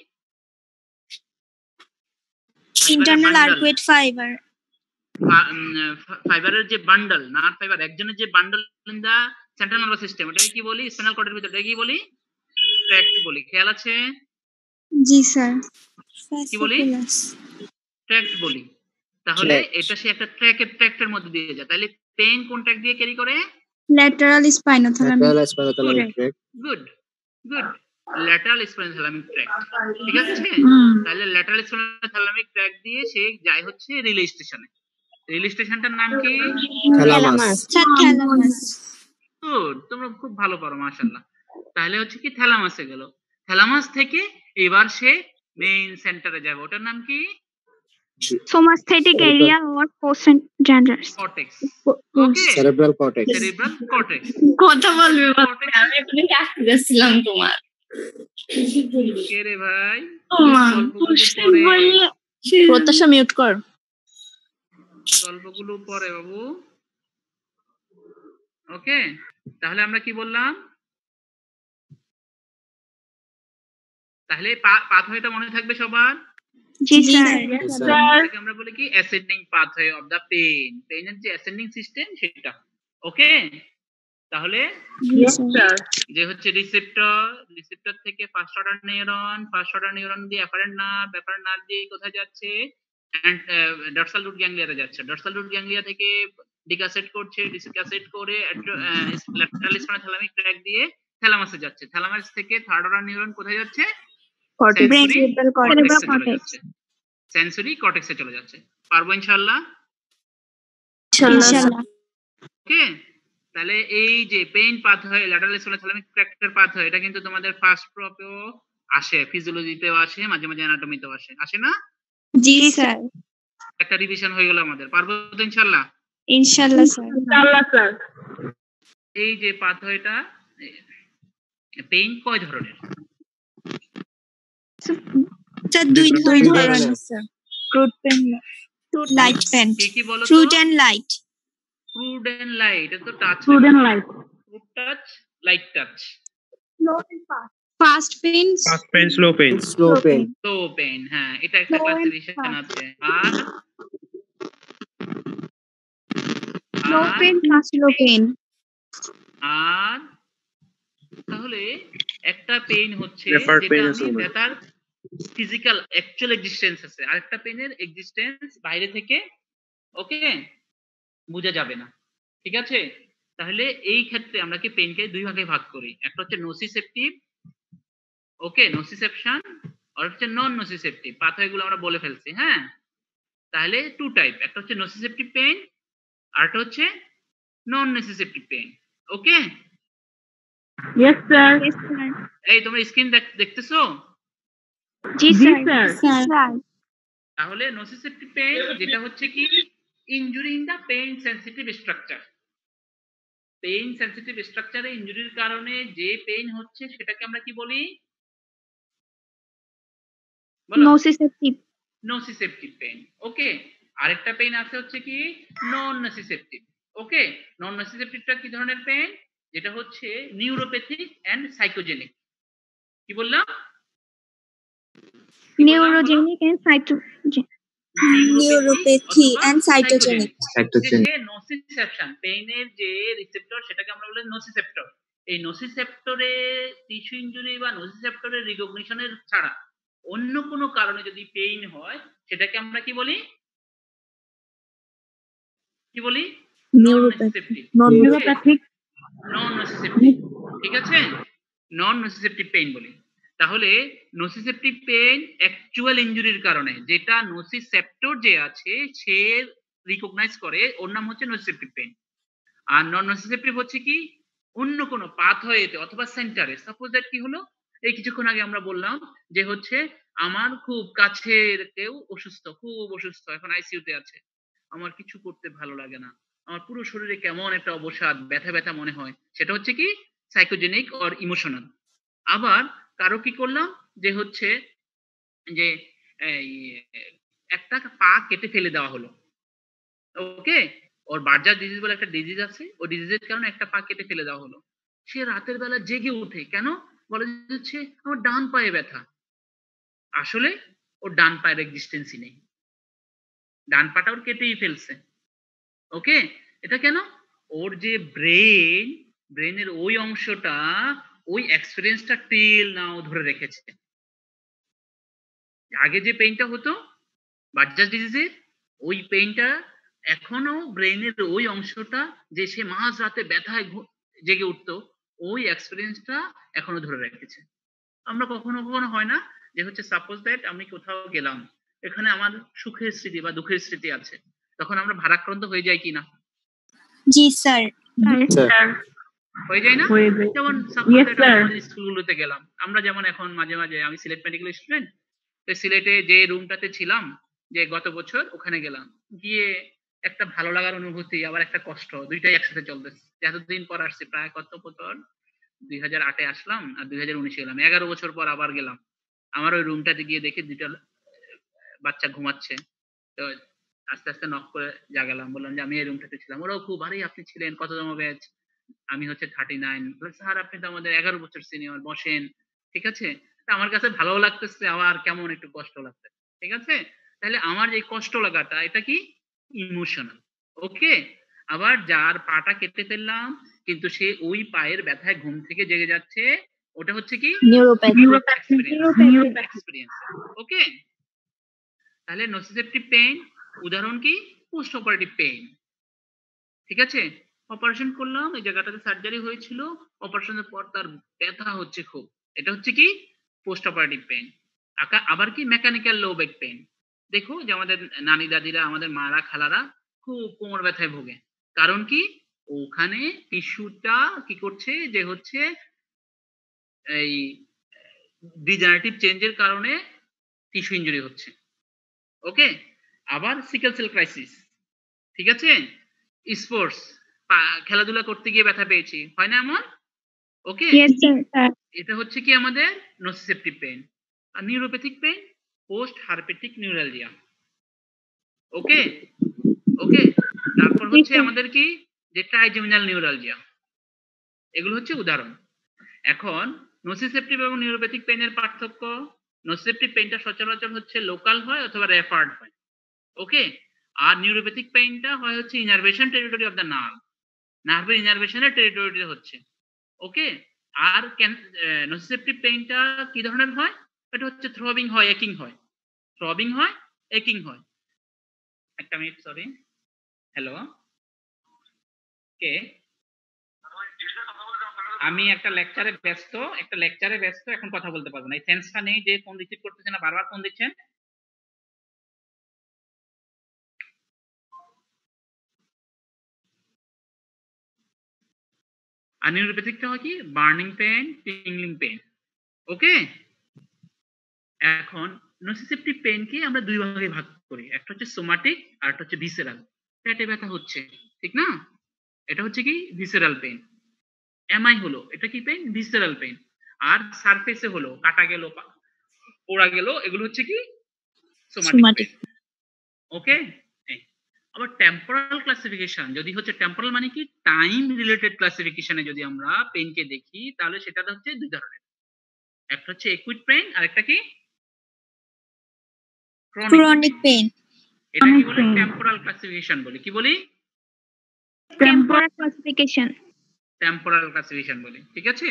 Speaker 1: ইন্টারনাল আর্কুয়েট ফাইবার।
Speaker 2: ফাইবারের যে বান্ডল, নার্ভ ফাইবার একজনের যে bundle in the central nervous system, এটাকে কি বলি, স্পাইনাল কর্ডের ভিতরে কি বলি, ট্র্যাক্ট বলি। খেয়াল আছে?
Speaker 1: জি স্যার।
Speaker 2: কি বলি? ট্র্যাক্ট বলি। তাহলে
Speaker 5: Tract.
Speaker 2: এটা সে একটা ট্র্যাক্টের মধ্যে দিয়ে যায়। তাহলে পেইন কোন ট্র্যাক দিয়ে ক্যারি করে?
Speaker 1: lateral spinothalamic
Speaker 5: Lateral spinothalamic tract.
Speaker 2: Good good, lateral spinothalamic tract. ঠিক আছে, তাহলে ল্যাটারাল স্পাইনোথ্যালামিক ট্র্যাক্ট দিয়ে সে যায় হচ্ছে রিলে স্টেশনে। রিলে স্টেশনটার নাম কি?
Speaker 5: Thalamus.
Speaker 1: thalamus
Speaker 2: গুড, তোমরা খুব ভালো পারো মাশাআল্লাহ। তাহলে হচ্ছে কি থ্যালামাসে গেল, থ্যালামাস থেকে এবার সে মেইন সেন্টারে যাবে, ওটার নাম কি?
Speaker 3: somatic area or postgender
Speaker 2: cortex. Okay,
Speaker 5: Cerebral cortex.
Speaker 2: Cerebral cortex.
Speaker 7: কথা বলবে বলতে আমি এখানে ডাকতে যাচ্ছিলাম তোমার
Speaker 2: কে রে ভাই?
Speaker 7: ওমা,
Speaker 2: গল্পগুলো
Speaker 7: মুর্শিদ
Speaker 2: পড়ে,
Speaker 7: বললে
Speaker 8: প্রত্যাশা মিউট কর।
Speaker 2: গল্পগুলো পড়ে বাবু। ওকে, তাহলে আমরা কি বললাম? তাহলে পাথওয়েটা মনে থাকবে সবার?
Speaker 3: জি স্যার
Speaker 5: Yes, sir.
Speaker 2: এটাকে আমরা বলি কি ascending pathway of the pain. পেইনের যে অ্যাসেন্ডিং সিস্টেম সেটা। ওকে, তাহলে যে হচ্ছে রিসেপ্টর থেকে ফার্স্ট অর্ডার নিউরন দিয়ে অ্যাফারেন্ট নার্ভ দিয়ে কোথায় যাচ্ছে? ডর্সাল রুট গ্যাংলিয়াতে যাচ্ছে। ডর্সাল রুট গ্যাংলিয়া থেকে ডিকাসেট করে ল্যাটারাল স্পাইনোথ্যালামিক ট্র্যাক্ট দিয়ে থ্যালামাসে যাচ্ছে। থ্যালামাস থেকে থার্ড অর্ডার নিউরন কোথায় যাচ্ছে? সেন্সরি কর্টেক্সে চলে যাচ্ছে। পারবো ইনশাআল্লাহ?
Speaker 1: ইনশাআল্লাহ
Speaker 2: ওকে, তাহলে এই যে পেইন পাথওয়ে, ল্যাটারাল স্পাইনোথ্যালামিক ট্র্যাক্টের পাথওয়ে, এটা কিন্তু তোমাদের ফার্স্ট প্রপেও আসে, ফিজিওলজিতেও আসে, মাঝে মাঝে অ্যানাটমিতেও আসে না?
Speaker 1: জি স্যার
Speaker 2: একটা রিভিশন হয়ে গেল আমাদের। পারবো তো ইনশাআল্লাহ?
Speaker 1: ইনশাআল্লাহ স্যার
Speaker 4: ইনশাআল্লাহ স্যার।
Speaker 2: এই যে পাথওয়েটা, পেইন কয় ধরনের?
Speaker 1: স্যার দুই ধরনের
Speaker 5: Yes.
Speaker 1: Crude pain light pain
Speaker 2: কি কি বলো তো?
Speaker 1: Crude and light
Speaker 2: crude and light. এটা তো touch,
Speaker 4: student life.
Speaker 2: Crude touch, light touch.
Speaker 1: Fast pain
Speaker 6: fast pain, slow pain.
Speaker 5: Slow pain.
Speaker 2: Low pain, হ্যাঁ, এটা একটা ক্লাসিফিকেশন আছে। আর
Speaker 3: low pain fast low pain
Speaker 2: আর তাহলে একটা পেইন হচ্ছে
Speaker 6: Preferred
Speaker 2: যেটা
Speaker 6: pain
Speaker 2: আমি
Speaker 6: আছে মনে হয়।
Speaker 2: ব্যথার ফিজিক্যাল অ্যাকচুয়াল এক্সিস্টেন্স আছে, আরেকটা পেইনের এক্সিস্টেন্স বাইরে থেকে ওকে বোঝা যাবে না। ঠিক আছে, তাহলে এই ক্ষেত্রে আমরা কি পেইনকে দুই ভাগে ভাগ করি। একটা হচ্ছে নোসিসেপটিভ, ওকে, নোসিসেপশন, আর হচ্ছে নন নোসিসেপটিভ। পাথওয়েগুলো আমরা বলে ফেলছি। হ্যাঁ, তাহলে টু টাইপ, একটা হচ্ছে নোসিসেপটিভ পেইন, আর একটা হচ্ছে non nociceptive pain. Okay,
Speaker 4: yes sir.
Speaker 2: এই তোমরা স্ক্রিন দেখতেছো?
Speaker 3: জি
Speaker 4: জি
Speaker 3: স্যার
Speaker 4: স্যার।
Speaker 2: তাহলে নোসিসেপটিভ পেইন যেটা হচ্ছে কি injury in the pain sensitive structure. Pain sensitive স্ট্রাকচারে ইনজুরির কারণে যে পেইন হচ্ছে সেটাকে আমরা কি বলি? বলো।
Speaker 3: নোসিসেপটিভ
Speaker 2: নোসিসেপটিভ পেইন। ওকে, আরেকটা পেইন আছে হচ্ছে কি নন নোসিসেপটিভ। ওকে, নন নোসিসেপটিভটা কি ধরনের পেইন? যেটা হচ্ছে নিউরোপ্যাথিক এন্ড সাইকোজেনিক। কি বললাম?
Speaker 3: Neurogenic and
Speaker 1: neuropathy and cytogenic
Speaker 5: Cytogenic.
Speaker 2: Nociception, পেইনের যে রিসেপ্টর সেটাকে আমরা বলি নোসিসেপ্টর। এই নোসিসেপ্টরে টিস্যু ইনজুরি বা নোসিসেপ্টরের রিকগনিশনের ছাড়া অন্য কোনো কারণে যদি পেইন হয় সেটাকে আমরা কি বলি? কি বলি? নন নোসিসেপটিভ।
Speaker 4: নিউরোপ্যাথিক।
Speaker 2: নন নোসিসেপটিভ, ঠিক আছে, নন নোসিসেপটিভ পেইন বলি। তাহলে নোসিসেপটিভ পেইন অ্যাকচুয়াল ইনজুরির কারণে, যেটা নোসিসেপ্টর যে আছে সে রিকগনাইজ করে, ওর নাম হচ্ছে নোসিসেপটিভ পেইন। আর নন নোসিসেপটিভ হচ্ছে কি অন্য কোনো পাথওয়েতে অথবা সেন্টারে। সাপোজ দ্যাট কি হলো, এই কিছুক্ষণ আগে আমরা বললাম যে হচ্ছে আমার খুব কাছের কেউ অসুস্থ, খুব অসুস্থ, এখন আইসিইউতে আছে, আমার কিছু করতে ভালো লাগে না, আমার পুরো শরীরে কেমন একটা অবসাদ, ব্যথা ব্যথা মনে হয়, সেটা হচ্ছে কি সাইকোজেনিক অর ইমোশনাল। আবার কারো কি করলাম যে হচ্ছে যে এই একটা পা কেটে ফেলে দেওয়া হলো, ওকে, ওর বার্জার ডিজিজ বলে একটা ডিজিজ আছে, ওই ডিজিজের কারণে একটা পা কেটে ফেলে দেওয়া হলো। সে রাতের বেলা জেগে ওঠে, কেন? বলে হচ্ছে আমার ডান পায়ে ব্যথা। আসলে ওর ডান পায়ের এক্সিস্টেন্সই নেই, ডান পাটা ওর কেটেই ফেলছে। ওকে, এটা কেন? ওর যে ব্রেনের ওই অংশটা ওই এক্সপেরিয়েন্সটা টিল নাও ধরে রেখেছে। আগে যে পেইনটা হতো বার্জার ডিজিজে, ওই পেইনটা এখনো ব্রেনের ওই অংশটা যে সে মাঝ রাতে ব্যথায় জেগে উঠতো, ওই এক্সপিরিয়েন্সটা এখনো ধরে রেখেছে। আমরা কখনো কখনো হয় না যে হচ্ছে সাপোজ দ্যাট আমি কোথাও গেলাম, এখানে আমার সুখের স্মৃতি বা দুঃখের স্মৃতি আছে, তখন আমরা ভারাক্রান্ত হয়ে যাই কিনা?
Speaker 1: জি স্যার।
Speaker 4: স্যার
Speaker 2: হয়ে যায় না?
Speaker 4: হয়ে যায়।
Speaker 2: যেমন সাপোজ
Speaker 4: Yes,
Speaker 2: দ্যাট
Speaker 4: sir.
Speaker 2: আমাদের স্কুলগুলোতে গেলাম, আমরা যেমন এখন মাঝে মাঝে, আমি সিলেট মেডিকেল স্টুডেন্ট, তো সিলেটে যে রুমটাতে ছিলাম, যে গত বছর ওখানে গেলাম, গিয়ে একটা ভালো লাগার অনুভূতি আবার একটা কষ্ট, দুইটাই একসাথে চলতেছে। এতদিন পর আসছি, প্রায় কত বছর, 2008-এ আসলাম আর 2019-এ গেলাম, 11 বছর পর আবার গেলাম। আমার ওই রুমটাতে গিয়ে দেখি দুইটা বাচ্চা ঘুমাচ্ছে, তো আস্তে আস্তে নক করে জাগালাম, বললাম যে আমি এই রুমটাতে ছিলাম। ওরাও খুব, আরে আপনি ছিলেন কততম ব্যাচ? আমি হচ্ছে 39। স্যার আপনি তো আমাদের 11 বছর সিনিয়র, বসেন। ঠিক আছে, তা আমার কাছে ভালো লাগতেছে, আবার কেমন একটু কষ্ট লাগছে। ঠিক আছে, তাহলে আমার এই কষ্ট লাগাটা এটা কি ইমোশনাল। ওকে, আবার যার পাটা কেটে ফেললাম কিন্তু সে ওই পায়ের ব্যথায় ঘুম থেকে জেগে যাচ্ছে, ওটা হচ্ছে কি এক্সপেরিয়েন্স। ওকে, তাহলে নসিসেপ্টিভ পেইন উদাহরণ কি? Post operative pain. ঠিক আছে, অপারেশন করলাম, এই জায়গাটাতে সার্জারি হয়েছিল, অপারেশনের পর তার ব্যথা হচ্ছে খুব, এটা হচ্ছে কি পোস্ট অপারেটিভ পেইন। আবার কি মেকানিক্যাল লো ব্যাক পেইন। দেখো যে আমাদের নানি দাদিরা, আমাদের মারা খালারা খুব কোমর ব্যথায় ভোগে, কারণ কি ওখানে টিস্যুটা কি করছে, যে হচ্ছে এই ডিজেনারেটিভ চেঞ্জের কারণে টিস্যু ইনজুরি হচ্ছে। ওকে, আবার সিকেল সেল ক্রাইসিস। ঠিক আছে, স্পোর্টস, খেলাধুলা করতে গিয়ে ব্যথা পেয়েছি, হয় না এমন? ওকে, এটা হচ্ছে কি আমাদের নসিসেপ্টিভ পেইন। আর neuropathic pain post herpetic neuralgia. Okay okay, তারপর হচ্ছে আমাদের কি যে ট্রাইজেমিনাল নিউরালজিয়া। এগুলো হচ্ছে উদাহরণ। এখন নসিসেপ্টিভ এবং নিউরোপ্যাথিক পেইনের পার্থক্য, নসিসেপ্টিভ পেইনটা সচরাচর হচ্ছে লোকাল হয় অথবা রেফার্ড হয়। ওকে, আর নিউরোপ্যাথিক পেইনটা হয় হচ্ছে innervation territory of the nerve, নার্ভের ইনারভেশনের টেরিটরিতে হচ্ছে। ওকে, আর নসিসেপ্টিভ পেইনটা কি ধরনের হয়? এটা হচ্ছে থ্রবিং হয়, একিং হয়, থ্রবিং হয়, একিং হয়। একটা মিনিট, সরি। হ্যালো, কে? আমি একটা লেকচারে ব্যস্ত, এখন কথা বলতে পারবো না। এই সেন্সটা নেই যে ফোন রিসিভ করতেছে না, বারবার ফোন দিচ্ছেন। আর নিউরোপ্যাথিকটা হয় কি বার্নিং পেইন, টিংলিং পেইন। ওকে, এখন নসিসেপ্টিভ পেইনকে আমরা দুই ভাগে ভাগ করি, একটা হচ্ছে সোমাটিক আর একটা হচ্ছে ভিসেরাল। পেটে ব্যথা হচ্ছে, ঠিক না, এটা হচ্ছে কি ভিসেরাল পেইন। এমআই হলো, এটা কি পেইন? Visceral pain. আর সারফেসে হলো, কাটা গেল, পোড়া গেল, এগুলো হচ্ছে কি সোমাটিক পেইন। ওকে, আবার টেম্পোরাল ক্লাসিফিকেশন, যদি হচ্ছে টেম্পোরাল মানে কি টাইম রিলেটেড ক্লাসিফিকেশনে যদি আমরা পেইনকে দেখি, তাহলে সেটা হচ্ছে দুই ধরনের, একটা হচ্ছে একুইট পেইন আর একটা কি
Speaker 1: ক্রনিক পেইন।
Speaker 2: এটা কি বলে? টেম্পোরাল ক্লাসিফিকেশন বলি। কি বলি?
Speaker 3: Temporal classification.
Speaker 2: টেম্পোরাল ক্লাসিফিকেশন বলি। ঠিক আছে,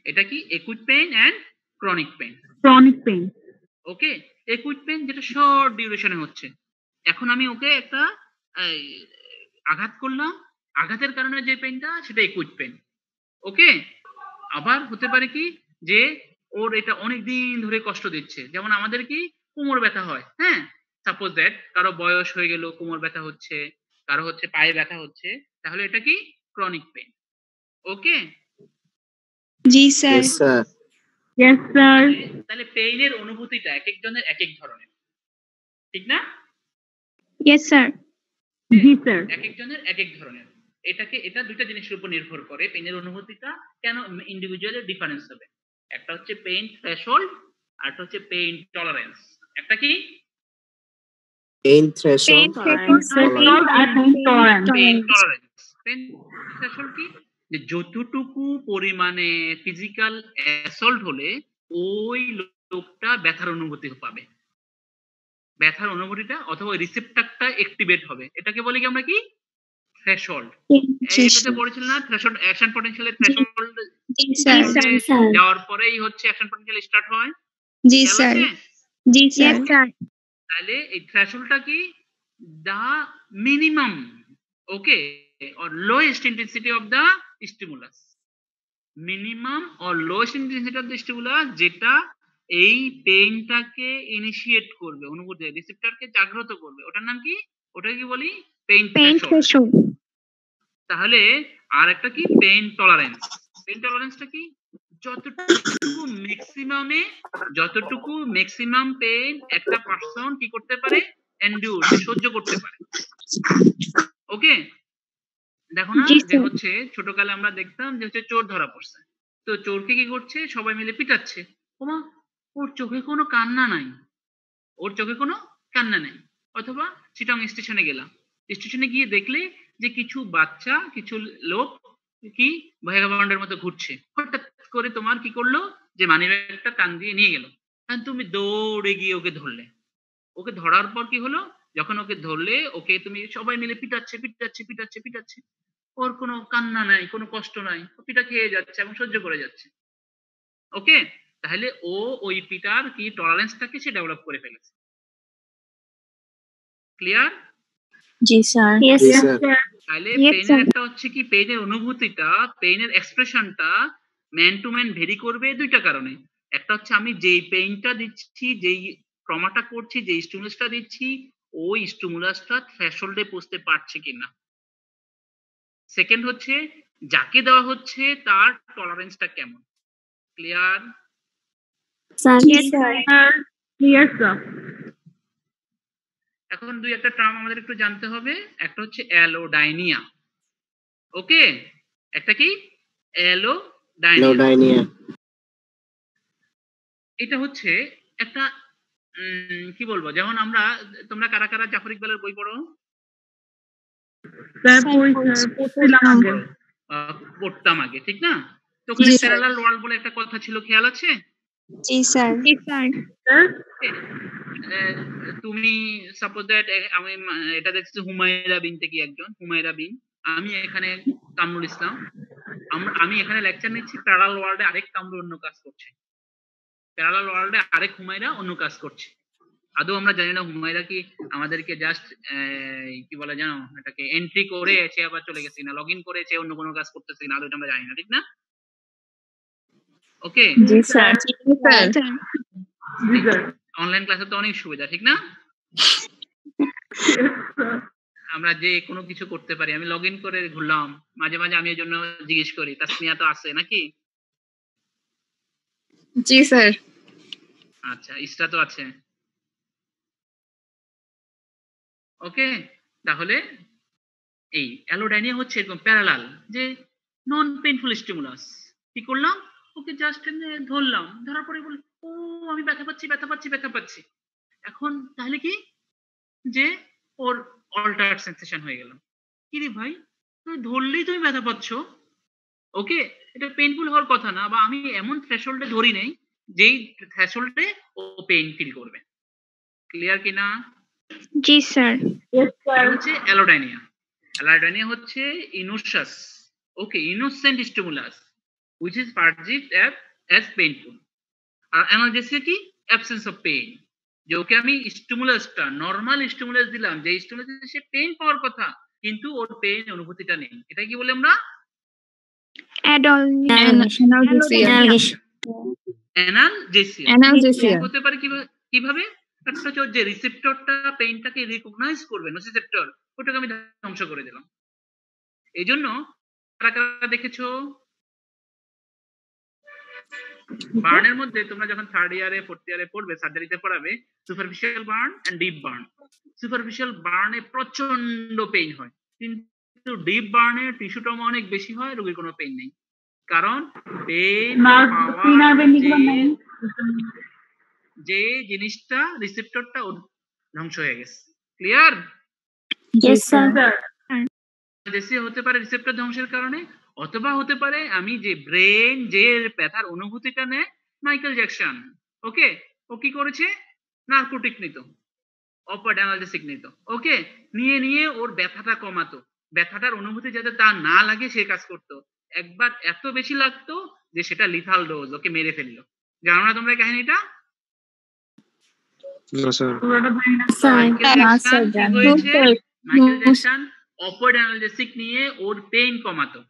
Speaker 2: এটা কি acute pain and chronic pain. Okay, acute pain যেটা শর্ট ডিউরেশনে হচ্ছে, এখন আমি ওকে একটা আঘাত করলাম, আঘাতের কারণে যে পেইনটা সেটা একুইট পেইন। ওকে, আবার হতে পারে কি যে ওর এটা অনেক দিন ধরে কষ্ট দিচ্ছে, যেমন আমাদের কি কোমর ব্যথা হয়, হ্যাঁ, সাপোজ দ্যাট কারো বয়স হয়ে গেল, কোমর ব্যথা হচ্ছে, কারো হচ্ছে পায়ে ব্যথা হচ্ছে, তাহলে এটা কি ক্রনিক পেইন। ওকে,
Speaker 1: জি স্যার।
Speaker 4: Yes, sir.
Speaker 2: তাহলে পেইনের অনুভূতিটা এক একজনের এক এক ধরনের, ঠিক না?
Speaker 3: Yes sir.
Speaker 4: জি স্যার।
Speaker 2: এক একজনের এক এক ধরনের। এটা দুইটা জিনিসের উপর নির্ভর করে পেইনের অনুভূতিটা কেন ইন্ডিভিজুয়ালের ডিফারেন্স হবে। একটা হচ্ছে পেইন থ্রেশহোল্ড আর একটা হচ্ছে পেইন টলারেন্স। একটা কি
Speaker 5: pain threshold
Speaker 2: pain tolerance. Pain threshold কি, যে যতটুকু পরিমাণে ফিজিক্যাল অ্যাসল্ট হলে ওই লোকটা ব্যথার অনুভূতি পাবে, ব্যথার অনুভূতিটা অথবা রিসেপ্টরটা অ্যাক্টিভেট হবে, এটাকে বলি কি আমরা কি থ্রেশহোল্ড। এটাতে পড়েছিল না থ্রেশহোল্ড, অ্যাকশন পটেনশিয়ালের থ্রেশহোল্ড যাওয়ার পরেই হচ্ছে অ্যাকশন পটেনশিয়াল স্টার্ট হয়।
Speaker 1: জি স্যার। জি স্যার।
Speaker 2: তাহলে এই থ্রেশহোল্ডটা কি the minimum, okay, or lowest intensity of the stimulus. Minimum or lowest intensity of the stimulus যেটা এই পেইনটাকে ইনিশিয়েট করবে, অনুভূতি রিসেপ্টরকে জাগ্রত করবে, ওটার নাম কি? ওটা কি বলি? Pain
Speaker 1: Pain
Speaker 2: threshold.
Speaker 1: threshold.
Speaker 2: তাহলে আর একটা কি? Pain tolerance. পেইন টলারেন্সটা কি? যতটুকু ম্যাক্সিমাম পেইন একটা পারসন কি করতে পারে? এন্ডিউর, সহ্য করতে পারে। ওকে, দেখো না
Speaker 1: জি,
Speaker 2: যে
Speaker 1: স্যার।
Speaker 2: হচ্ছে ছোটকালে আমরা দেখতাম যে হচ্ছে চোর ধরা পড়ছে, তো চোরকে কি করছে? সবাই মিলে পিটাচ্ছে। ওমা, ওর চোখে কোনো কান্না নাই, ওর চোখে কোনো কান্না নেই। অথবা চিটাং স্টেশনে গেলাম, স্টেশনে গিয়ে দেখলে যে কিছু বাচ্চা, কিছু লোক কি ভ্যাগাবন্ডের মতো ঘুরছে, হঠাৎ করে তোমার কি করলো? যে মানিব্যাগটা টান দিয়ে নিয়ে গেল, আর তুমি দৌড়ে গিয়ে ওকে ধরলে। ওকে ধরার পর কি হলো? যখন ওকে ধরলে, ওকে তুমি সবাই মিলে পিটাচ্ছে পিটাচ্ছে পিটাচ্ছে পিটাচ্ছে, ওর কোনো কান্না নাই, কোনো কষ্ট নাই, ও পিটা খেয়ে যাচ্ছে এবং সহ্য করে যাচ্ছে। ওকে, তাহলে ও ওই পিটার কি টলারেন্সটাকে সে ডেভেলপ করে ফেলেছে। ক্লিয়ার?
Speaker 1: জি স্যার।
Speaker 3: Yes,
Speaker 5: জি
Speaker 3: sir.
Speaker 5: স্যার।
Speaker 2: তাহলে
Speaker 1: Yes,
Speaker 2: পেইনের
Speaker 1: sir.
Speaker 2: একটা হচ্ছে কি, পেইনের অনুভূতিটা, পেইনের এক্সপ্রেশনটা ম্যান টু ম্যান ভেরি করবে দুইটা কারণে। একটা হচ্ছে আমি যেই পেইনটা দিচ্ছি, যেই ট্রমাটা করছি, যেই স্টিমুলাসটা দিচ্ছি, ওই স্টিমুলাসটা থ্রেশহোল্ডে পৌঁছতে পারছে কিনা। সেকেন্ড হচ্ছে যাকে দেওয়া হচ্ছে তার টলারেন্সটা কেমন। Clear?
Speaker 3: Sir.
Speaker 1: Yes, sir.
Speaker 4: Sir. Yes, sir.
Speaker 2: এখন দুই একটা টার্ম আমাদের একটু জানতে হবে। একটা হচ্ছে অ্যালোডাইনিয়া। ওকে, একটা কি? অ্যালোডাইনিয়া।
Speaker 5: লোডাইনিয়া।
Speaker 2: এটা হচ্ছে একটা কি বলবো, যেমন আমরা, তোমরা কারা কারা জাফর ইকবালের বই পড়ো?
Speaker 4: Sir,
Speaker 1: Sir,
Speaker 4: পড়ছিলাম আগে।
Speaker 2: পড়তাম আগে, ঠিক না? তো ওখানে
Speaker 1: জি, স্যার।
Speaker 2: প্যারালাল ওয়ার্ল্ড বলে একটা কথা ছিল, খেয়াল আছে?
Speaker 1: জি স্যার। জি স্যার।
Speaker 4: Sir.
Speaker 2: তুমি সাপোজ দ্যাট আমি এটা দেখছি হুমায়রা বিন থেকে একজন, হুমায়রা বিন, আমি এখানে কামরুল ইসলাম, আমি এখানে লেকচার নিচ্ছি, প্যারালাল ওয়ার্ল্ডে আরেক কামরুল অন্য কাজ করছে, প্যারালাল ওয়ার্ল্ডে আরেক হুমায়রা অন্য কাজ করছে। আদৌ আমরা জানি না হুমায়রা কি আমাদেরকে জাস্ট কি বলে জানো, এটাকে এন্ট্রি করে এসে আবার চলে গেছে না, লগ ইন করে এসে অন্য কোনো কাজ করতেছে না, আদৌ এটা আমরা জানি না, ঠিক না? ওকে,
Speaker 3: জি স্যার।
Speaker 1: জি স্যার।
Speaker 4: জি স্যার।
Speaker 2: অনলাইন ক্লাসে তো অনেক সুবিধা, ঠিক না? আমরা যে কোনো কিছু করতে পারি। আমি লগ ইন করে ঘুরলাম, মাঝে মাঝে আমি এর জন্য জিজ্ঞেস করি তাসমিয়া তো আছে নাকি?
Speaker 3: জি স্যার।
Speaker 2: আচ্ছা, ইসরা তো আছে। ওকে, তাহলে এই অ্যালোডাইনিয়া হচ্ছে এরকম প্যারালাল, যে নন পেইনফুল স্টিমুলাস। কি করলাম? ওকে জাস্ট ধরলাম, ধরার পরে বলি ও আমি ব্যথা পাচ্ছি ব্যথা পাচ্ছি ব্যথা পাচ্ছি। এখন তাহলে কি, যে ওর অল্টার্ড সেন্সেশন হয়ে গেল। কি রে ভাই, তুমি ধরলেই তুমি ব্যথা পাচ্ছ, ওকে, এটা পেইনফুল হওয়ার কথা না, বা আমি এমন থ্রেশহোল্ডে ধরি নেই যেই থ্রেশহোল্ডে ও পেইন ফিল করবে। ক্লিয়ার কি না?
Speaker 1: জি স্যার।
Speaker 4: Yes,
Speaker 2: এটা
Speaker 4: sir.
Speaker 2: হচ্ছে অ্যালোডাইনিয়া। অ্যালোডাইনিয়া হচ্ছে innocuous, okay, innocent stimulus which is perceived as painful। আর অ্যানালজেসিয়া কি? Absence of pain. যে ওকে আমি স্টিমুলাসটা, নরমাল স্টিমুলাস দিলাম, যে স্টিমুলাসে সে পেইন পাওয়ার কথা, কিন্তু ওর পেইন অনুভূতিটা নেই। এটা কি বলে আমরা? অ্যানালজেসিয়া। হতে পারে কিভাবে? একটা হচ্ছে যে রিসেপ্টরটা পেইনটাকে রিকগনাইজ করবে, নোসিসেপ্টর, ওটাকে আমি ধ্বংস করে দিলাম। এই জন্য কারা কারা দেখেছো বার্নের মধ্যে, তোমরা যখন থার্ড ইয়ারে ফোর্থ ইয়ারে পড়বে, সার্জারিতে পড়াবে, superficial burn and deep burn. Superficial বার্নে প্রচন্ড পেইন হয়, কিন্তু ডিপ বার্নে টিস্যু ট্রমা অনেক বেশি হয়, রোগীর কোনো পেইন নেই। কারণ পেইন যে জিনিসটা, রিসেপ্টরটা ধ্বংস হয়ে গেছে। ক্লিয়ার?
Speaker 3: Yes, sir.
Speaker 2: দেশে হতে পারে রিসেপ্টর ধ্বংসের কারণে, অথবা হতে পারে আমি যে ব্রেন যে ব্যথার অনুভূতিটা নেয়, মাইকেল জ্যাকসন, ওকে, ও কি করেছে? নার্কোটিক নিত, অপারেট অ্যানালজেসিক নিত, ওকে, নিয়ে নিয়ে ওর ব্যথাটা কমাতো, ব্যথাটার অনুভূতি যাতে তার না লাগে সে কাজ করতো। একবার এত বেশি লাগতো যে সেটা লিথাল ডোজ, ওকে মেরে ফেললো। জানো না তোমরা কাহিনীটা?
Speaker 5: No, sir.
Speaker 4: পুরোটা জানি না
Speaker 2: মাইকেল
Speaker 1: না,
Speaker 2: জ্যাকসন
Speaker 1: স্যার,
Speaker 2: কি
Speaker 1: জানি।
Speaker 2: হয়েছে?
Speaker 1: No, sir.
Speaker 2: Michael
Speaker 1: No,
Speaker 2: Jackson opioid analgesic নিয়ে ওর পেইন কমাতো।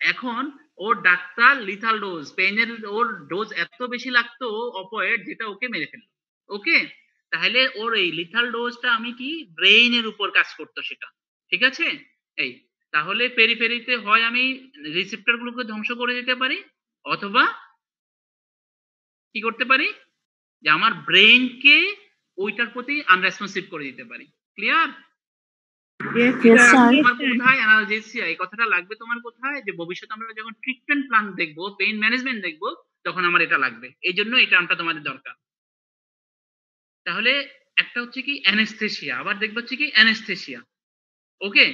Speaker 2: এখন ওর ডাক্তার লিথাল ডোজ, পেইনের ওর ডোজ এত বেশি লাগতো অপয়েড, যেটা ওকে মেরে ফেললো। ওকে, তাহলে ওর এই লিথাল ডোজটা আমি কি ব্রেইনের উপর কাজ করতো সেটা, ঠিক আছে? এই তাহলে পেরিফেরিতে হয় আমি রিসেপ্টর গুলোকে ধ্বংস করে দিতে পারি, অথবা কি করতে পারি যে আমার ব্রেইনকে ওইটার প্রতি আনরেসপন্সিভ করে দিতে পারি। ক্লিয়ার?
Speaker 1: Yes, sir.
Speaker 2: তোমার কোথায় অ্যানালজেসিয়া, এই কথাটা লাগবে তোমার কোথায়, যে ভবিষ্যতে আমরা যখন ট্রিটমেন্ট প্ল্যান দেখবো, পেইন ম্যানেজমেন্ট দেখবো, তখন আমার এটা লাগবে। এই জন্য এই টার্মটা তোমাদের দরকার। তাহলে একটা হচ্ছে কি অ্যানেস্থেসিয়া, আবার দেখবো হচ্ছে কি অ্যানেস্থেসিয়া। ওকে,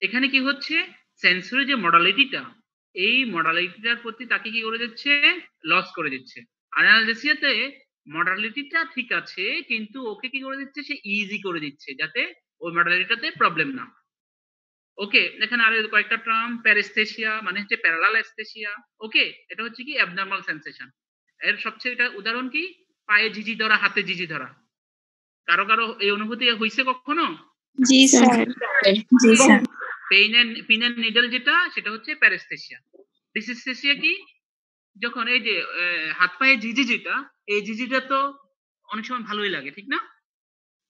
Speaker 2: এখানে কি হচ্ছে, সেন্সরি যে মডালিটিটা, এই মডালিটিটার প্রতি তাকে কি করে দিচ্ছে, লস করে দিচ্ছে। আর অ্যানালজেসিয়াতে মডালিটিটা ঠিক আছে, কিন্তু ওকে কি করে দিচ্ছে, সে ইজি করে দিচ্ছে যাতে ওই মডালিটিটাতে প্রবলেম না। ওকে, এখানে আরো কয়েকটা টার্ম, প্যারেস্থেসিয়া মানে হচ্ছে প্যারালাল অ্যাস্থেসিয়া। ওকে, এটা হচ্ছে কি অ্যাবনর্মাল সেন্সেশন। এর সবচেয়ে এটা উদাহরণ কি, পায়ে ঝিঝি ধরা, হাতে ঝিঝি ধরা। কারো কারো এই অনুভূতি হইছে কখনো?
Speaker 1: জি স্যার। জি স্যার।
Speaker 2: পিন এন্ড নিডল যেটা, সেটা হচ্ছে প্যারেস্থেসিয়া। ডিসেস্থেসিয়া কি, যখন এই যে হাত পায়ে ঝিঝি যেটা, এই ঝিঝিটা তো অনেক সময় ভালোই লাগে, ঠিক না?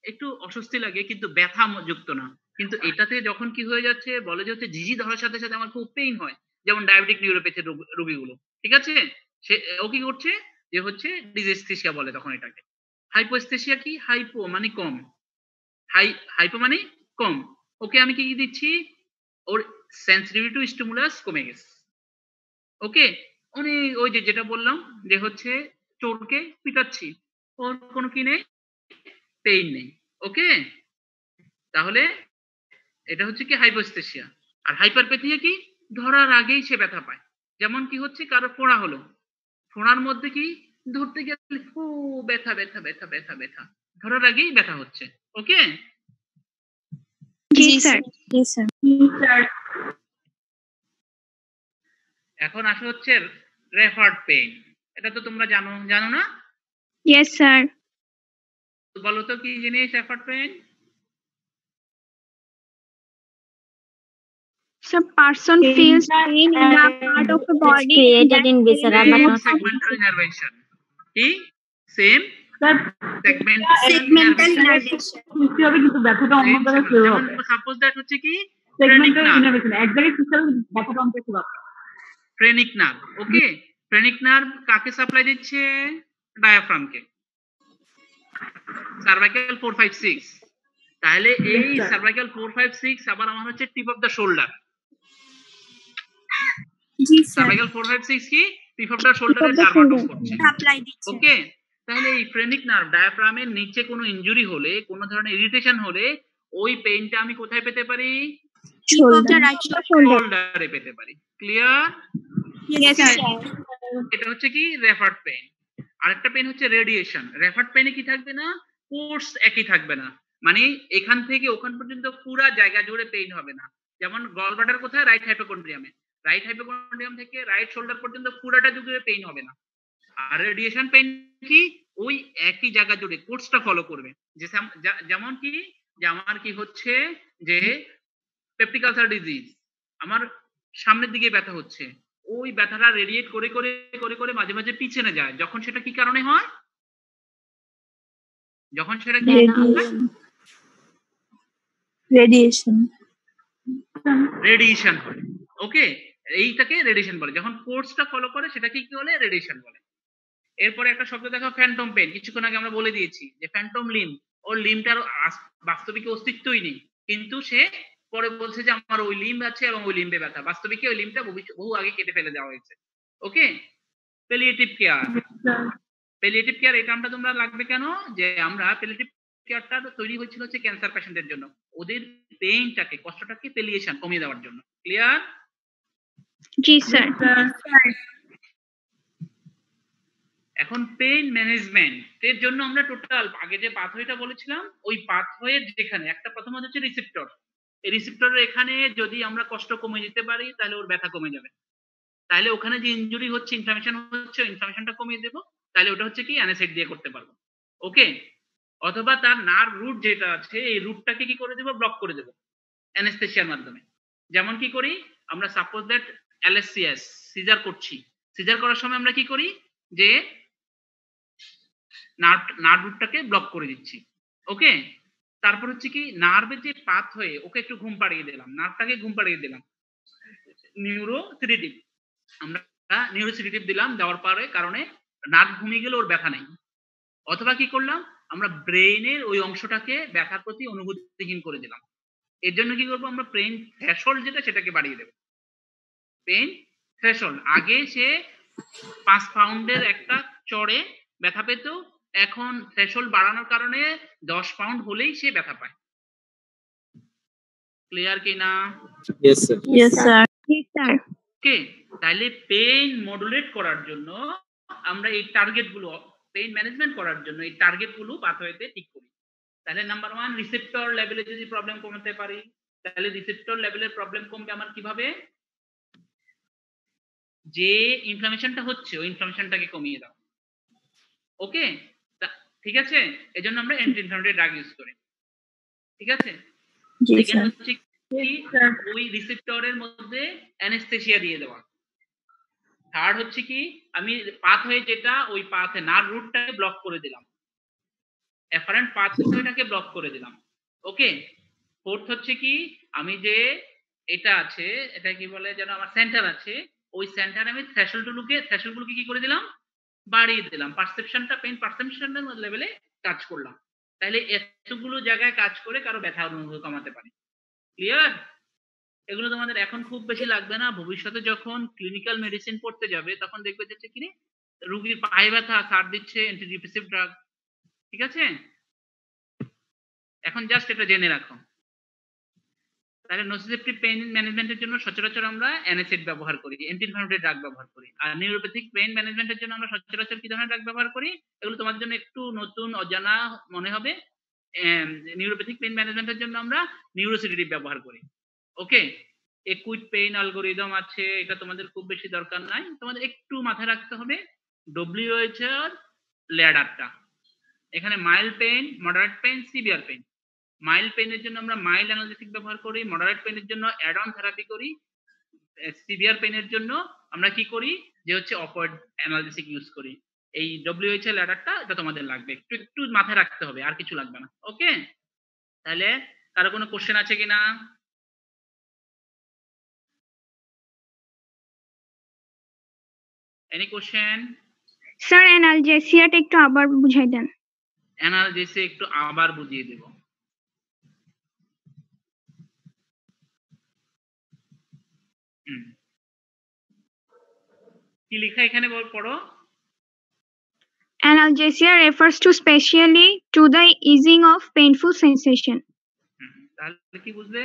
Speaker 2: একটু অস্বস্তি লাগে, কিন্তু ব্যথা যুক্ত না। কিন্তু এটাতে যখন কি হয়ে যাচ্ছে, বলে যে হচ্ছে ঝিঝি ধরার সাথে সাথে আমার খুব পেইন হয়, যেমন ডায়াবেটিক নিউরোপ্যাথি রোগীগুলো, ঠিক আছে? সে ও কি করছে, যে হচ্ছে ডিসেস্থেসিয়া বলে তখন এটাকে। হাইপোস্থেসিয়া কি, হাইপো মানে কম, হাইপো মানে কম। ওকে, আমি কি দিচ্ছি, ওর সেনসিটিভিটি টু স্টিমুলাস কমে গেছে। ওকে, উনি ওই যে যেটা বললাম, যে হচ্ছে চোরকে পিটাচ্ছি, ওর কোনো কি নেই, পেইন নেই। ওকে, তাহলে এটা হচ্ছে কি হাইপোস্থেসিয়া। আর হাইপারপ্যাথিয়া কি, ধরার আগেই সে ব্যথা পায়। যেমন কি হচ্ছে, কারো ফোঁড়া হলো, ফোঁড়ার মধ্যে কি ধরতে গেলে ও ব্যথা ব্যথা ব্যথা ব্যথা ব্যথা, ধরার আগেই ব্যথা হচ্ছে। ওকে,
Speaker 1: জি স্যার। জি স্যার।
Speaker 2: এখন আসে হচ্ছে রেফার্ড পেইন। এটা তো তোমরা জানো, জানো না?
Speaker 1: Yes, sir.
Speaker 2: বলো তো কি জিনিস referred pain?
Speaker 1: So person feels pain in a part of the body
Speaker 3: created in viscera but not
Speaker 2: segmental innervation. কি সেম
Speaker 4: স্যার
Speaker 3: segmental innervation.
Speaker 4: সৃষ্টি হবে কিন্তু ব্যথাটা অন্য জায়গায় শুরু হবে।
Speaker 2: সাপোজ দ্যাট হচ্ছে কি
Speaker 4: সেগমেন্টাল ইনারভেশন এক জায়গায় সৃষ্টি হবে কিন্তু ব্যথাটা অন্য শুরু হবে।
Speaker 2: Phrenic nerve. Okay, phrenic nerve কাকে সাপ্লাই দিচ্ছে? ডায়াফ্রামকে, সার্ভাইকাল 4 5 6। তাহলে এই সার্ভাইকাল 4 5 6 আবার আমার হচ্ছে টিপ অফ দা শোল্ডার।
Speaker 3: জি স্যার।
Speaker 2: সার্ভাইকাল 4 5 6 কি টিপ অফ দা শোল্ডারে ডার্মাটোম করছে।
Speaker 3: সাপ্লাই দিচ্ছে।
Speaker 2: ওকে, তাহলে এই ফ্রেনিক নার্ভ ডায়াফ্রামের নিচে কোনো ইনজুরি হলে, কোনো ধরনের ইরিটেশন হলে, ওই পেইনটা আমি কোথায় পেতে পারি? শোল্ডারে পেতে পারি। ক্লিয়ার?
Speaker 1: Yes, sir.
Speaker 2: এটা হচ্ছে কি রেফার্ড পেইন। আরেকটা পেইন হচ্ছে রেডিয়েশন। রেফার্ড পেইনে কি থাকবে না, কোর্স একই থাকবে না, মানে এখান থেকে ওখান পর্যন্ত পুরো জায়গা জুড়ে পেইন হবে না। যেমন গলব্লাডার কোথায়, রাইট হাইপোকন্ড্রিয়ামে, রাইট হাইপোকন্ড্রিয়াম থেকে রাইট শোল্ডার পর্যন্ত পুরোটা জুড়ে পেইন হবে না। আর রেডিয়েশন পেইন কি, ওই একই জায়গা জুড়ে কোর্সটা ফলো করবে। যেমন কি, যে আমার কি হচ্ছে, যে পেপটিক আলসার ডিজিজ, আমার সামনের দিকে ব্যথা হচ্ছে, ওই ব্যথাটা রেডিয়েট করে করে করে করে মাঝে মাঝে পিছনে যায়। যখন সেটা কি কারণে হয়, যখন সেটা কি রেডিয়েশন হয়। ওকে, এইটাকে রেডিয়েশন বলে। যখন কোর্সটা ফলো করে সেটা কি বলে, রেডিয়েশন বলে। এরপরে একটা শব্দ দেখো, ফ্যান্টম পেইন। কিছুক্ষণ আগে আমরা বলে দিয়েছি যে ফ্যান্টম লিম্ব, ওর লিম্বটার বাস্তবিক অস্তিত্বই নেই, কিন্তু সে পরে বলছে যে আমার ওই লিম্ব আছে এবং ওই লিম্বে ব্যথা। বাস্তবিক ওই লিম্বটা বহু আগে কেটে ফেলে দেওয়া হয়েছে। ওকে, প্যালিয়েটিভ কেয়ার। প্যালিয়েটিভ কেয়ার এই টার্মটা তোমরা লাগবে কেন, যে আমরা প্যালিয়েটিভ কেয়ারটা তৈরি হয়েছিল হচ্ছে ক্যান্সার পেশেন্টের জন্য, ওদের পেইনটাকে, কষ্টটাকে প্যালিয়েশন কমিয়ে দেওয়ার জন্য। ক্লিয়ার?
Speaker 1: জি স্যার।
Speaker 2: এখন পেইন ম্যানেজমেন্টের জন্য আমরা টোটাল আগে যে পাথওয়েটা বলেছিলাম, ওই পাথওয়ের যেখানে একটা প্রথম হচ্ছে রিসেপ্টর, এই রিসেপ্টরের এখানে যদি আমরা কষ্ট কমিয়ে দিতে পারি, তাহলে ওর ব্যথা কমে যাবে। তাহলে ওখানে যে ইনজুরি হচ্ছে, ইনফ্লামেশন হচ্ছে, ইনফ্লামেশনটা কমিয়ে দেবো, তাহলে ওটা হচ্ছে কি অ্যানাসিড দিয়ে করতে পারবো। ওকে, অথবা তার নার্ভ রুট যেটা আছে এই রুটটাকে কি করে দেব, ব্লক করে দেব অ্যানেস্থেসিয়ার মাধ্যমে। যেমন কি করি আমরা, সাপোজ দ্যাট এলএসসিএস সিজার করছি, সিজার করার সময় আমরা কি করি যে নার্ভ রুটটাকে ব্লক করে দিচ্ছি। ওকে, তারপর হচ্ছে কি নার্ভের যে পাথ হয়ে ওকে একটু ঘুম পাড়িয়ে দিলাম, নার্ভটাকে ঘুম পাড়িয়ে দিলাম, নিউরোসিডেটিভ, আমরা নিউরোসিডেটিভ দিলাম, দেওয়ার পরে কারণে নার্ভ ঘুমিয়ে গেলে ওর ব্যথা নেই। অথবা কি করলাম আমরা ব্রেইনের ওই অংশটাকে ব্যথার প্রতি অনুভূতিহীন করে দিলাম। এর জন্য কি করবো আমরা, পেইন থ্রেশহোল্ড যেটা সেটাকে বাড়িয়ে দেব। পেইন থ্রেশহোল্ড, আগে সে 5 পাউন্ডের একটা চড়ে ব্যথা পেত, এখন থ্রেশহোল্ড বাড়ানোর কারণে 10 পাউন্ড হলেই সে ব্যথা পায়। ক্লিয়ার কি না?
Speaker 5: Yes, sir.
Speaker 3: Yes, sir.
Speaker 1: Yes, sir.
Speaker 2: ওকে, তাহলে পেইন মডুলেট করার জন্য আমরা এই টার্গেট গুলো, পেইন ম্যানেজমেন্ট করার জন্য এই টার্গেট গুলো পাথওয়েতে ঠিক করি। তাহলে নাম্বার 1, রিসেপ্টর লেভেলে যদি প্রবলেম কমাতে পারি, তাহলে রিসেপ্টর লেভেলের প্রবলেম কমবে আমার কিভাবে, যে ইনফ্লামেশনটা হচ্ছে ওই ইনফ্লামেশনটাকে কমিয়ে দাও। ওকে, ঠিক আছে, এজন্য আমরা অ্যান্টি ইনফ্লামেটরি ড্রাগ ইউজ করি। ঠিক আছে,
Speaker 3: Yes,
Speaker 2: সেকেন্ড
Speaker 3: sir.
Speaker 2: হচ্ছে কি ওই রিসেপ্টরের মধ্যে অ্যানেস্থেসিয়া দিয়ে দেওয়া। থার্ড হচ্ছে কি আমি পাথওয়ে যেটা ওই পাথে নার্ভ রুটটাকে ব্লক করে দিলাম, এফারেন্ট পাথওয়েটাকে ব্লক করে দিলাম। ওকে, ফোর্থ হচ্ছে কি আমি যে এটা আছে এটা কি বলে যেন আমার সেন্টার আছে, ওই সেন্টারে আমি থ্রেশহোল্ডগুলোকে কি করে দিলাম, বাড়িয়ে দিলাম, পারসেপশনটা পেইন পারসেপশনের লেভেলে কাজ করলাম। তাহলে এতগুলো জায়গায় কাজ করে কারো ব্যথা অনুভব কমাতে পারি। ক্লিয়ার? এগুলো তোমাদের এখন খুব বেশি লাগবে না, ভবিষ্যতে যখন ক্লিনিক্যাল মেডিসিন পড়তে যাবে তখন দেখবে যে কি রোগীর পায়ে ব্যথা সার দিচ্ছে অ্যান্টিডিপ্রেসিভ ড্রাগ। ঠিক আছে, এখন জাস্ট এটা জেনে রাখো। তাহলে নোসিসেপ্টিভ পেইন ম্যানেজমেন্টের জন্য সচরাচর আমরা অ্যানাসিড ব্যবহার করি, অ্যান্টি ইনফ্লামেটরি ড্রাগ ব্যবহার করি। আর নিউরোপ্যাথিক পেইন ম্যানেজমেন্টের জন্য আমরা সচরাচর কি ধরনের ড্রাগ ব্যবহার করি, এগুলো তোমাদের জন্য একটু নতুন অজানা মনে হবে। নিউরোপ্যাথিক পেইন ম্যানেজমেন্টের জন্য আমরা নিউরোসিডেটিভ ব্যবহার করি। ওকে, একুইট পেইন অ্যালগরিদম আছে, এটা তোমাদের খুব বেশি দরকার নাই, তোমাদের একটু মাথায় রাখতে হবে WHO এর ল্যাডারটা। এখানে mild pain, moderate pain, severe pain. Mild পেইনের জন্য আমরা মাইল্ড অ্যানালজেসিক ব্যবহার করি, মডারেট পেইনের জন্য অ্যাড অন থেরাপি করি, সিভিয়ার পেইনের জন্য আমরা কি করি যে হচ্ছে অপয়েড অ্যানালজেসিক ইউজ করি। এই WHO ল্যাডারটা এটা তোমাদের লাগবে, একটু একটু মাথায় রাখতে হবে, আর কিছু লাগবে না। ওকে, তাহলে কারো কোনো কোশ্চেন আছে কিনা? Any question?
Speaker 1: স্যার অ্যানালজেসিয়াটা একটু আবার বুঝাই দেন।
Speaker 2: অ্যানালজেসিক একটু আবার বুঝিয়ে দেব। কি লেখা এখানে পড়ো।
Speaker 1: Analgesia refers to specially to the easing of painful sensation.
Speaker 2: তাহলে কি বুঝলে,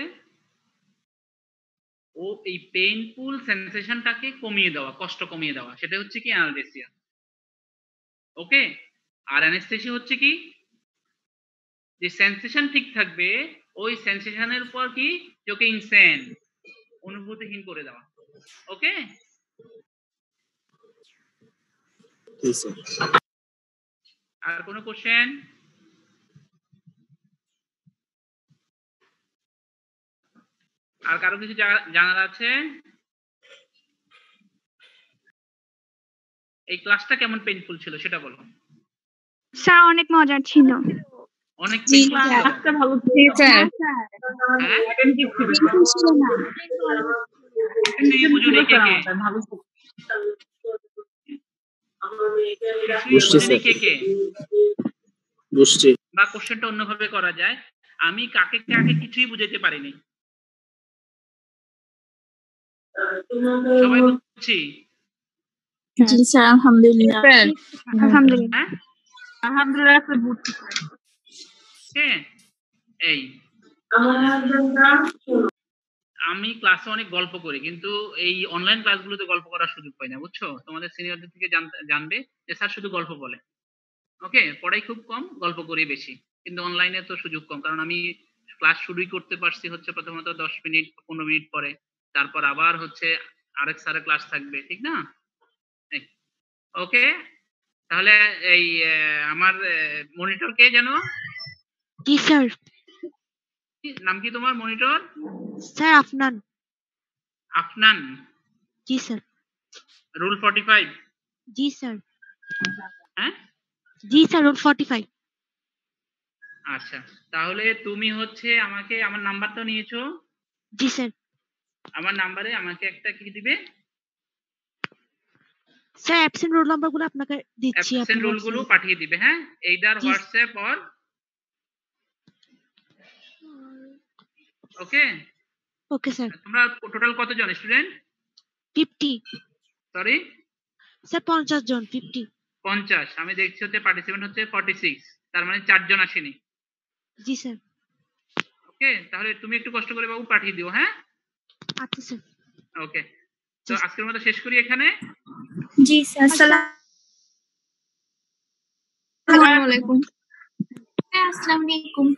Speaker 2: ও এই পেইনফুল সেন্সেশনটাকে কমিয়ে দেওয়া, কষ্ট কমিয়ে দেওয়া, সেটা হচ্ছে কি অ্যানালজেসিয়া। ওকে, আর অ্যানেস্থেসিয়া হচ্ছে কি যে সেন্সেশন ঠিক থাকবে, ওই সেন্সেশনের উপর কি ওকে ইনসেন অনুভূতিহীন করে দেওয়া। ওকে,
Speaker 5: Yes, sir.
Speaker 2: আর কোনো কোশ্চেন? আর কারো কিছু জানার আছে? এই ক্লাসটা কেমন পেইনফুল ছিল সেটা বলো।
Speaker 1: স্যার অনেক মজার ছিল।
Speaker 2: অনেক পেইনফুল ছিল?
Speaker 4: ক্লাসটা ভালো ছিল।
Speaker 2: হ্যাঁ?
Speaker 4: অ্যাটেনটিভ ছিল।
Speaker 2: কিছুই বুঝুনি কে কে?
Speaker 4: ভালো ছিল।
Speaker 2: কিছুই বুঝুনি কে কে?
Speaker 5: বুঝছি।
Speaker 2: বা কোশ্চেনটা অন্যভাবে করা যায়, আমি কাকে কাকে কিছুই বুঝাইতে পারিনি। সবাই বুঝছি?
Speaker 3: জি স্যার, আলহামদুলিল্লাহ।
Speaker 1: আলহামদুলিল্লাহ।
Speaker 2: হ্যাঁ,
Speaker 4: আলহামদুলিল্লাহ স্যার বুঝছি।
Speaker 2: হ্যাঁ, এই আমি ক্লাসে অনেক গল্প করি, কিন্তু এই অনলাইন ক্লাসগুলোতে গল্প করার সুযোগ পাই না, বুঝছো? তোমাদের সিনিয়রদের থেকে জানবে যে স্যার শুধু গল্প বলে। ওকে, পড়াই খুব কম, গল্প করি বেশি, কিন্তু অনলাইনে তো সুযোগ কম, কারণ আমি ক্লাস শুরুই করতে পারছি হচ্ছে প্রথমত 10 মিনিট 15 মিনিট পরে, তারপর আবার হচ্ছে আরেক স্যারের ক্লাস থাকবে, ঠিক না? ওকে, তাহলে এই আমার মনিটর কে জানো?
Speaker 8: জি স্যার।
Speaker 2: নাম কি তোমার মনিটর?
Speaker 8: স্যার আফনান।
Speaker 2: আফনান।
Speaker 8: জি স্যার।
Speaker 2: রুল 45।
Speaker 8: জি স্যার।
Speaker 2: হ্যাঁ
Speaker 8: জি স্যার, রুল 45।
Speaker 2: আচ্ছা, তাহলে তুমি হচ্ছে আমাকে আমার নাম্বারটা নিয়েছো?
Speaker 8: জি স্যার।
Speaker 2: আমার নাম্বারে আমাকে একটা কি দিবে?
Speaker 8: স্যার অ্যাবসেন্ট রোল নাম্বারগুলো আপনাকে দিচ্ছি।
Speaker 2: অ্যাবসেন্ট রোল গুলো পাঠিয়ে দিবে, হ্যাঁ? Either
Speaker 8: G.
Speaker 2: WhatsApp or okay.
Speaker 8: Okay sir.
Speaker 2: তোমরা টোটাল কতজন স্টুডেন্ট?
Speaker 8: 50।
Speaker 2: সরি
Speaker 8: স্যার 50 জন। 50।
Speaker 2: 50। আমি দেখছি হচ্ছে পার্টিসিপেন্ট হচ্ছে 46, তার মানে 4 জন আসেনি।
Speaker 8: জি স্যার।
Speaker 2: ওকে, তাহলে তুমি একটু কষ্ট করে বাবু পাঠিয়ে দিও, হ্যাঁ?
Speaker 8: আচ্ছা স্যার।
Speaker 2: ওকে, তো আজকের মতো শেষ করি এখানে।
Speaker 3: জি স্যার। আসসালামু আলাইকুম।
Speaker 7: আসসালামু আলাইকুম।